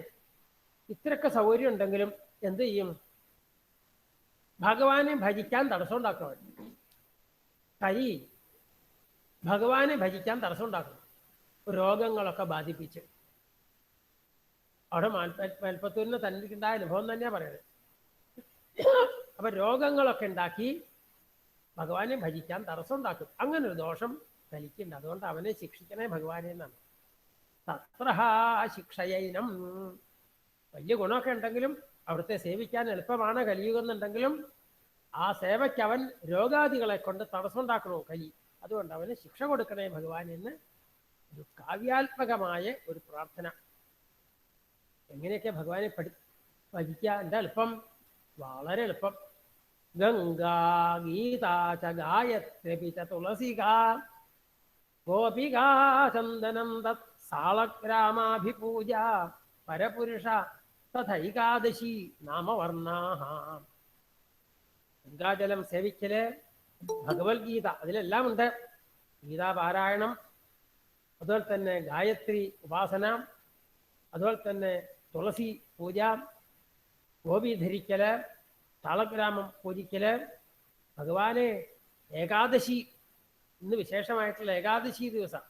ഇത്രയൊക്കെ സൗകര്യം ഉണ്ടെങ്കിലും എന്ത് ചെയ്യും? ഭഗവാനെ ഭജിക്കാൻ തടസ്സം ഉണ്ടാക്കണം. കലി ഭഗവാനെ ഭജിക്കാൻ തടസ്സം ഉണ്ടാക്കണം. രോഗങ്ങളൊക്കെ ബാധിപ്പിച്ച്. അവിടെ മേൽപ്പത്തൂരിന് തന്നിട്ടുണ്ടായ അനുഭവം തന്നെയാണ് പറയുന്നത്. അപ്പൊ രോഗങ്ങളൊക്കെ ഉണ്ടാക്കി ഭഗവാനെ ഭജിക്കാൻ തടസ്സം ഉണ്ടാക്കും. അങ്ങനെ ഒരു ദോഷം കലിക്കുണ്ട്. അതുകൊണ്ട് അവനെ ശിക്ഷിക്കണേ ഭഗവാനെ എന്നാണ്. തത്ര ശിക്ഷയൈനം. വലിയ ഗുണമൊക്കെ ഉണ്ടെങ്കിലും അവിടുത്തെ സേവിക്കാൻ എളുപ്പമാണ് കലിയുഗം എന്നുണ്ടെങ്കിലും ആ സേവയ്ക്ക് അവൻ രോഗാദികളെ കൊണ്ട് തടസ്സം ഉണ്ടാക്കണോ കലി. അതുകൊണ്ട് അവന് ശിക്ഷ കൊടുക്കണേ ഭഗവാൻ എന്ന് ഒരു കാവ്യാത്മകമായ ഒരു പ്രാർത്ഥന. എങ്ങനെയൊക്കെ ഭഗവാനെ ഭജിക്കുക? എന്താ എളുപ്പം? വളരെ എളുപ്പം. ഗംഗാ ഗീതാ ച ഗായത്രി ച തുളസിക ഗോപികാ ചന്ദനം തത് സാളഗ്രാമാഭിപൂജ പരപുരുഷ തഥൈകാദശി നാമവർണ്ണാഹ. ഗംഗാജലം സേവിക്കല്, ഭഗവത്ഗീത അതിലെല്ലാം ഉണ്ട്. ഗീതാപാരായണം, അതുപോലെ തന്നെ ഗായത്രി ഉപാസന, അതുപോലെ തന്നെ തുളസി പൂജ, ഗോപി ധരിക്കല്, താളഗ്രാമം പൂജിക്കല്, ഭഗവാനെ ഏകാദശി, ഇന്ന് വിശേഷമായിട്ടുള്ള ഏകാദശി ദിവസം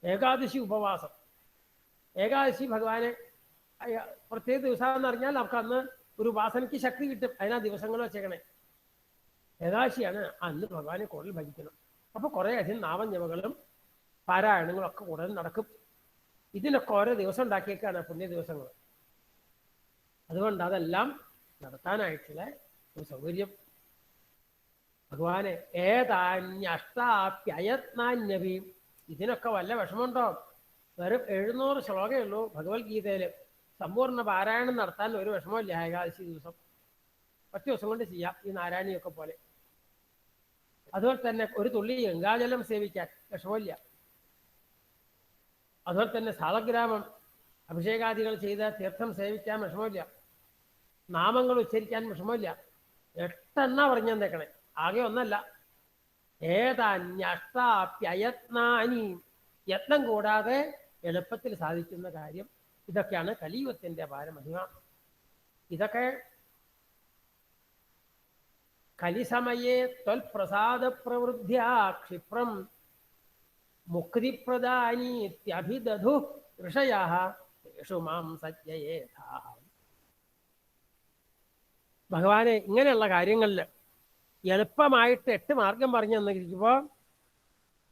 ഏകാദശി ഉപവാസം. ഏകാദശി ഭഗവാനെ പ്രത്യേക ദിവസം എന്ന് പറഞ്ഞാൽ നമുക്ക് അന്ന് ഒരു ഉപാസനയ്ക്ക് ശക്തി കിട്ടും. അതിനാ ദിവസങ്ങൾ വെച്ചേക്കണേ. ഏകാദശിയാണ്, അന്ന് ഭഗവാനെ കൂടുതൽ ഭജിക്കണം. അപ്പോൾ കുറേ അധികം നാമജപങ്ങളും പാരായണങ്ങളും ഒക്കെ കൂടുതൽ നടക്കും. ഇതിനൊക്കെ ഓരോ ദിവസം ഉണ്ടാക്കിയേക്കാണ് പുണ്യ ദിവസങ്ങൾ. അതുകൊണ്ട് അതെല്ലാം നടത്താനായിട്ടുള്ള ഒരു സൗകര്യം. ഭഗവാനെ ഏതാന്യഷ്ടാപ്യയത്നാന്യപി. ഇതിനൊക്കെ വല്ല വിഷമമുണ്ടോ? വെറും 700 ശ്ലോകമേ ഉള്ളൂ ഭഗവത്ഗീതയിൽ. സമ്പൂർണ്ണ പാരായണം നടത്താൻ ഒരു വിഷമമില്ല. ഏകാദശി ദിവസം 10 ദിവസം കൊണ്ട് ചെയ്യാം, ഈ നാരായണിയൊക്കെ പോലെ. അതുപോലെ തന്നെ ഒരു തുള്ളി ഗംഗാജലം സേവിക്കാൻ വിഷമമില്ല. അതുപോലെ തന്നെ സാളഗ്രാമം അഭിഷേകാദികൾ ചെയ്ത് തീർത്ഥം സേവിക്കാൻ വിഷമമില്ല. നാമങ്ങൾ ഉച്ചരിക്കാൻ വിഷമമില്ല. 8 പറഞ്ഞേക്കണേ, ആകെ ഒന്നല്ല. ഏതാന്യഷ്ടാപ്യയത്നാനി. യത്നം കൂടാതെ എളുപ്പത്തിൽ സാധിക്കുന്ന കാര്യം. ഇതൊക്കെയാണ് കലിയുഗത്തിൻ്റെ പാരമഹിമ. ഇതൊക്കെ കലിസമയേ ത്വൽപ്രസാദ പ്രവൃദ്ധ്യാ ക്ഷിപ്രം മുക്തിപ്രദാനീത്യഭിദധു ഋഷയഃ തേഷു മാം സജ്ജയേഥാ. ഭഗവാനെ ഇങ്ങനെയുള്ള കാര്യങ്ങളിൽ എളുപ്പമായിട്ട് 8 മാർഗം പറഞ്ഞു തന്നിരിക്കുമ്പോൾ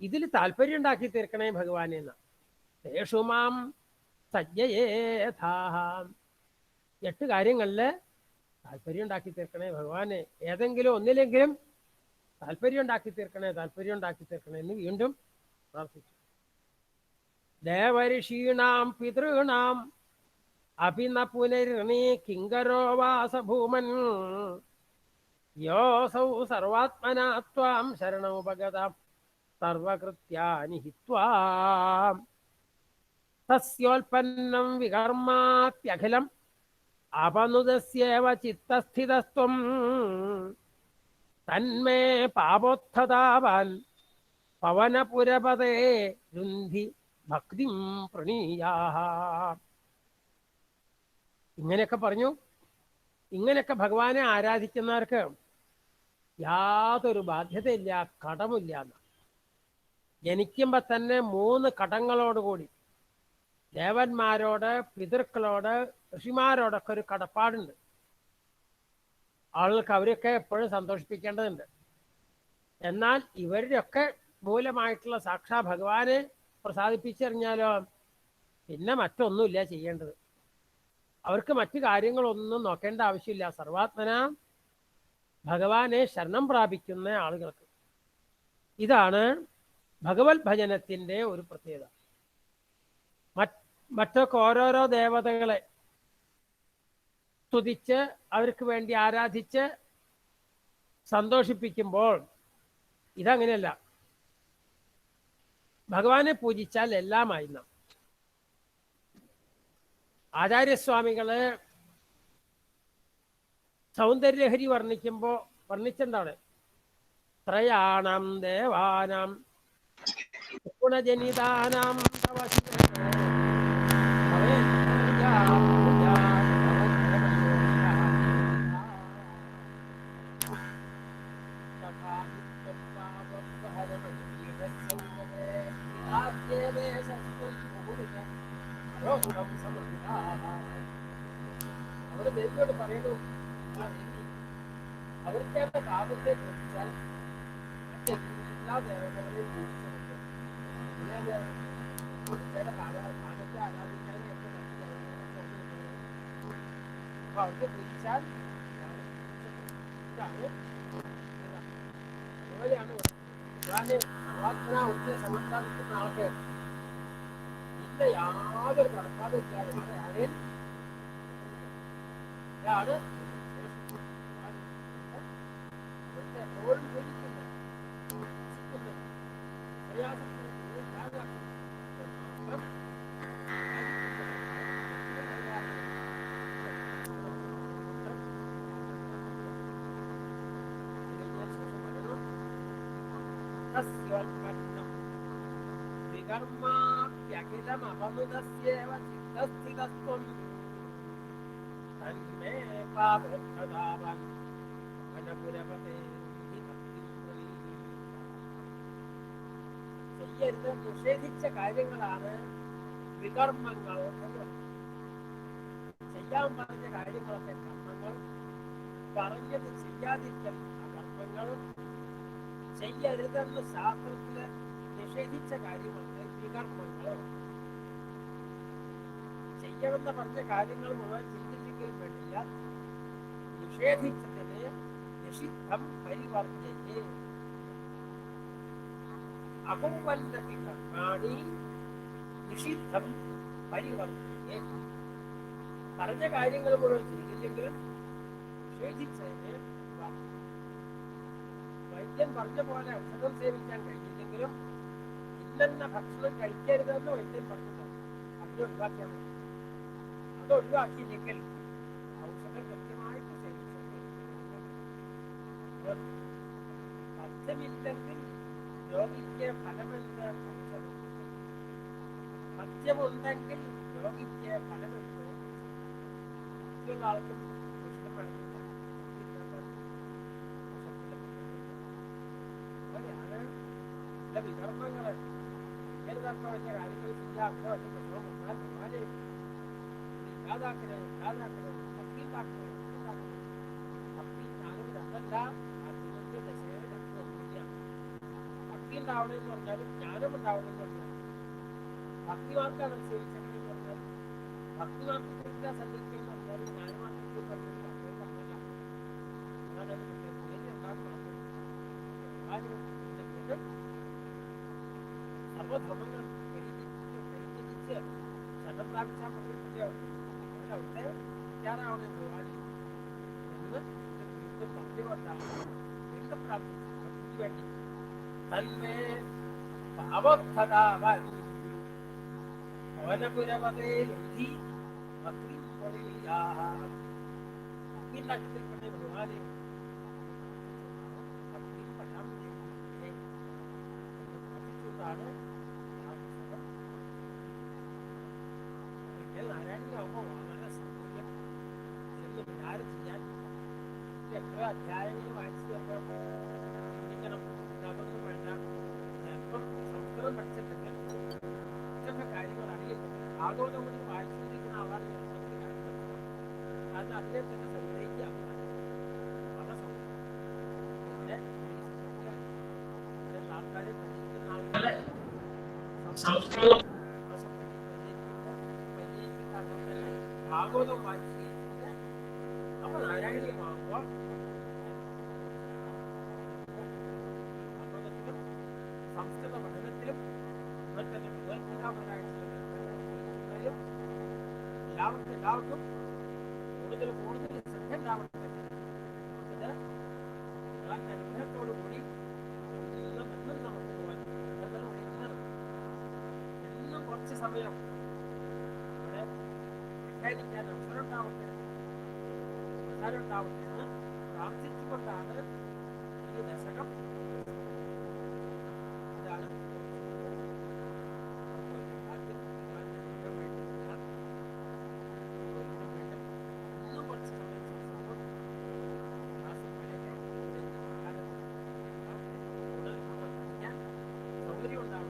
ഇതിൽ താല്പര്യം ഉണ്ടാക്കി തീർക്കണേ ഭഗവാനെ എന്ന. തേഷു മാം സജ്ജയേഥാ. 8 കാര്യങ്ങളിൽ താല്പര്യം ഉണ്ടാക്കി തീർക്കണേ ഭഗവാനെ. ഏതെങ്കിലും ഒന്നിലെങ്കിലും താല്പര്യം ഉണ്ടാക്കി തീർക്കണേ, താല്പര്യം ഉണ്ടാക്കി തീർക്കണേ എന്ന് വീണ്ടും പ്രാർത്ഥിച്ചു. ദേവഋഷീണാം പിതॄണാം അഭിന പുനർണീ കിങ്കരോ വാസഭൂമൻ യോസൗ സർവാത്മനാ ത്വാം ശരണമുപഗത സർവകൃത്യാനി ഹിത്വാ തസ്യോൽപന്നം വികർമാപ്യഖിലം അപനുദസ്യേവ ചിത്തസ്ഥിതസ്ത്വം തന്മേ പാപോത്ഥതാവാൻ പവനപുരപതേ രുന്ധി ഭക്തിം പ്രണീയാഹ. ഇങ്ങനെയൊക്കെ പറഞ്ഞു. ഇങ്ങനെയൊക്കെ ഭഗവാനെ ആരാധിക്കുന്നവർക്ക് യാതൊരു ബാധ്യതയില്ല, കടമില്ല എന്ന്. ജനിക്കുമ്പോൾ തന്നെ 3 കടങ്ങളോടുകൂടി ദേവന്മാരോട്, പിതൃക്കളോട്, ഋഷിമാരോടൊക്കെ ഒരു കടപ്പാടുണ്ട്. ആളുകൾക്ക് അവരൊക്കെ എപ്പോഴും സന്തോഷിപ്പിക്കേണ്ടതുണ്ട്. എന്നാൽ ഇവരുടെയൊക്കെ മൂലമായിട്ടുള്ള സാക്ഷാ ഭഗവാനെ പ്രസാദിപ്പിച്ചറിഞ്ഞാലോ പിന്നെ മറ്റൊന്നുമില്ല ചെയ്യേണ്ടത്. അവർക്ക് മറ്റു കാര്യങ്ങളൊന്നും നോക്കേണ്ട ആവശ്യമില്ല. സർവാത്മന ഭഗവാനെ ശരണം പ്രാപിക്കുന്ന ആളുകൾക്ക് ഇതാണ് ഭഗവത് ഭജനത്തിൻ്റെ ഒരു പ്രത്യേകത. മറ്റൊക്കെ ഓരോരോ ദേവതകളെ സ്തുതിച്ച് അവർക്ക് വേണ്ടി ആരാധിച്ച് സന്തോഷിപ്പിക്കുമ്പോൾ ഇതങ്ങനെയല്ല. ഭഗവാനെ പൂജിച്ചാൽ എല്ലാമായി നാം. ആചാര്യസ്വാമികള് സൗന്ദര്യലഹരി വർണ്ണിച്ചെന്താണ്? ത്രയാണം ദേവാനാം ഗുണജനിതാനാം അവര് ദേവിയോട് പറയുന്നു, അവർക്ക് പാപത്തെ പൂജിച്ചാൽ മറ്റെല്ലാ ദേവതകളെയും പൂജിച്ചുകൊണ്ട് പാപത്തെ ആരാധിക്കാൻ അപ്പൊ അവർക്ക് പൂജിച്ചാൽ അതുപോലെയാണ് ഒത്തിരി സമർപ്പിക്കുന്ന ആൾക്ക് ഇല്ല യാതൊരു കടപ്പാടില്ലാതെ ആരെയും ഇതാണ് എപ്പോഴും പൂജിക്കുന്നത്. വികർമാപ്യഖിലമപമുദസ്യേവ ചിത്തസ്ഥിതസ്ത്വം തന്മേ പാപോത്ഥതാവാൻ വനപുരപതേ. ചെയ്യരുത് നിഷേധിച്ച കാര്യങ്ങളാണ് വികർമ്മങ്ങൾ. ചെയ്യാൻ പറഞ്ഞ കാര്യങ്ങളൊക്കെ കർമ്മങ്ങൾ, പറഞ്ഞത് ചെയ്യാതിരിക്കൽ അകർമ്മങ്ങൾ, ചെയ്യരുതെന്ന് ശാസ്ത്രത്തില് നിഷേധിച്ച കാര്യങ്ങൾക്ക് വികർമ്മങ്ങൾ. ചെയ്യണമെന്ന് പറഞ്ഞ കാര്യങ്ങൾ മുഴുവൻ ചിന്തിപ്പിക്കാൻ വേണ്ടില്ല, നിഷേധിച്ചതിന് നിഷിദ്ധം പരിവർജ്യത്തെ അകുംവന്നപി കർമാണി നിഷിദ്ധം പരിവർജ്യത്തെ. പറഞ്ഞ കാര്യങ്ങൾ മുഴുവൻ ചെയ്തില്ലെങ്കിലും നിഷേധിച്ചതിന് വൈദ്യൻ പറഞ്ഞ പോലെ ഔഷധം സേവിക്കാൻ കഴിഞ്ഞില്ലെങ്കിലും ഇന്നെന്ന ഭക്ഷണം കഴിക്കരുതെന്ന് വൈദ്യൻ പറഞ്ഞിട്ടുണ്ട്. അത് ഒഴിവാക്കിയാൽ മതി. അത് ഒഴിവാക്കിയില്ലെങ്കിൽ ഔഷധം കൃത്യമായിട്ട് സേവിച്ചു. സത്യമില്ലെങ്കിൽ രോഗിക്ക് ഫലമെന്ത്? സത്യമുണ്ടെങ്കിൽ രോഗിക്ക് ഫലമെന്ത്? മറ്റുള്ള ആൾക്കും ചില വികർമ്മങ്ങള് ഇങ്ങനത്തെ വലിയ കാര്യങ്ങൾ ചെയ്യാൻ വലിയ പ്രശ്നം വന്നാൽ ഭഗവാനെ ഇല്ലാതാക്കണേ, ഇല്ലാതാക്കണേ, ഭക്തി ഉണ്ടാക്കണേ, ഭക്തി ജ്ഞാനം രണ്ടല്ല, അതിന്റെ ദശയുടെ രണ്ടൊന്നുമില്ല. ഭക്തി ഉണ്ടാവണമെന്ന് പറഞ്ഞാലും ജ്ഞാനം ഉണ്ടാവണമെന്ന് പറഞ്ഞാലും ഭക്തിമാർക്കാണ് സേവിച്ചതെന്ന് പറഞ്ഞാലും ഭക്തിമാർക്ക് കൃത്യ സന്ധിക്കുകയെന്ന് പറഞ്ഞാലും ജ്ഞാനമാർക്ക് പറഞ്ഞാലും ഭക്തി പറഞ്ഞല്ല. അതാണ് പേര് ഉണ്ടാക്കണം. സർവധർമ്മങ്ങൾ പരിചരിച്ച് ശരണം പ്രാപിച്ചാൽ മതിയോ? അവിടുത്തെ വിചാരമാണ് ഭഗവാന് എന്ന് വീണ്ടും പറഞ്ഞുകൊണ്ടാണ് വീണ്ടും പ്രാർത്ഥിച്ചു വേണ്ടി. തന്മേ പാവോത്ഥതാവാൻ ഭവനപുരപതേ രുന്ധി ഭക്തിം പ്രണീയാഹ. ഭക്തി ഉണ്ടാക്കിത്തിൽപ്പെട്ട ഭഗവാനെ അതുകൊണ്ടാണ് ആ പുസ്തകം നാരായണീയാവുമ്പോൾ വളരെ സൗകര്യം എന്ന് വിചാരം ചെയ്യാൻ എത്ര അധ്യായങ്ങൾ വായിച്ചു തീർക്കാൻ ചിന്തിക്കണം. അതൊന്നും വേണ്ട. ചിലപ്പം സംസ്കൃതം പഠിച്ചിട്ടുണ്ടെങ്കിൽ ഇതൊക്കെ കാര്യങ്ങൾ അറിയില്ല. ഭാഗവതം വായിച്ചുകൊണ്ടിരിക്കുന്ന ആളാണ് ചിലപ്പോൾ കാര്യങ്ങൾ. കാരണം അതിനെ തന്നെ സംഗ്രഹിക്കാം വളരെ സൗകര്യം. പിന്നെ ആൾക്കാരെ പഠിക്കുന്ന ആളുകളെ സംസ്കൃതം ഭാഗവതം വായിച്ചു അപ്പൊ നാരായണീയമാകുമ്പോൾ ഭാഗവതത്തിലും സംസ്കൃത പഠനത്തിലും എല്ലാവർക്കും കൂടുതൽ ശ്രദ്ധ ഉണ്ടാവട്ടെ. ഇത് അനുഗ്രഹത്തോടുകൂടി എന്നും നമുക്ക് പോകാൻ എന്നും കുറച്ച് സമയം ഇവിടെ വ്യാഖ്യാനിക്കാൻ അവസരം ഉണ്ടാവട്ടെ എന്ന് പ്രാർത്ഥിച്ചുകൊണ്ടാണ് ഈ ദശകം. ഇതാണ് ഇന്നും കുറച്ച് സമയം സൗകര്യം ഉണ്ടാവും.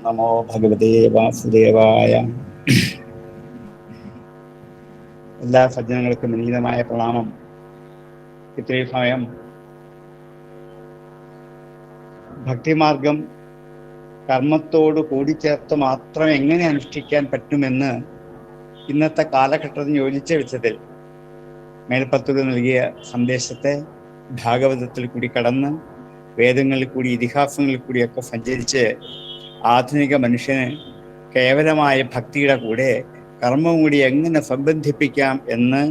നമോ ഭഗവതേ വാസുദേവായ. എല്ലാ സജ്ജനങ്ങൾക്കും വിനീതമായ പ്രണാമം. ഇത്രയും സമയം ഭക്തിമാർഗം കർമ്മത്തോട് കൂടിച്ചേർത്ത് മാത്രം എങ്ങനെ അനുഷ്ഠിക്കാൻ പറ്റുമെന്ന് ഇന്നത്തെ കാലഘട്ടത്തിന് യോജിച്ച വിധത്തിൽ മേൽപ്പത്തൂർ നൽകിയ സന്ദേശത്തെ ഭാഗവതത്തിൽ കൂടി കടന്ന് വേദങ്ങളിൽ കൂടി ഇതിഹാസങ്ങളിൽ കൂടിയൊക്കെ സഞ്ചരിച്ച് ആധുനിക മനുഷ്യന് കേവലമായ ഭക്തിയുടെ കൂടെ കർമ്മം കൂടി എങ്ങനെ സംബന്ധിപ്പിക്കാം എന്ന്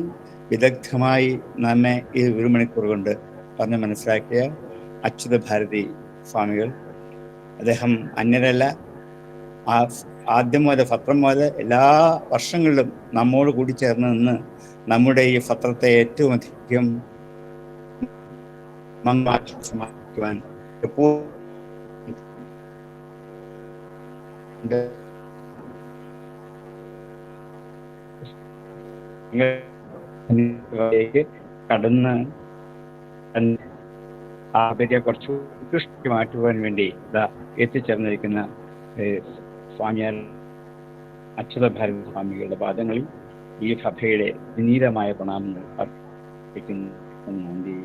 വിദഗ്ധമായി നമ്മെ ഈ 1 മണിക്കൂർ കൊണ്ട് പറഞ്ഞ് മനസ്സിലാക്കിയ അച്യുത ഭാരതി സ്വാമികൾ, അദ്ദേഹം അന്യരല്ല. ആദ്യം മുതൽ പത്രം മുതൽ എല്ലാ വർഷങ്ങളിലും നമ്മോട് കൂടി ചേർന്ന് നിന്ന് നമ്മുടെ ഈ പത്രത്തെ ഏറ്റവും അധികം സമാപിക്കുവാൻ എപ്പോഴും കടന്ന് ആപര്യ കുറച്ച് ഉത്കൃഷ്ടി മാറ്റുവാൻ വേണ്ടി എത്തിച്ചേർന്നിരിക്കുന്ന സ്വാമിയാർ അച്യുത ഭാരതി സ്വാമികളുടെ പാദങ്ങളിൽ ഈ സഭയുടെ വിനീതമായ പ്രണാമങ്ങൾ അർപ്പിക്കുന്നു. നന്ദി.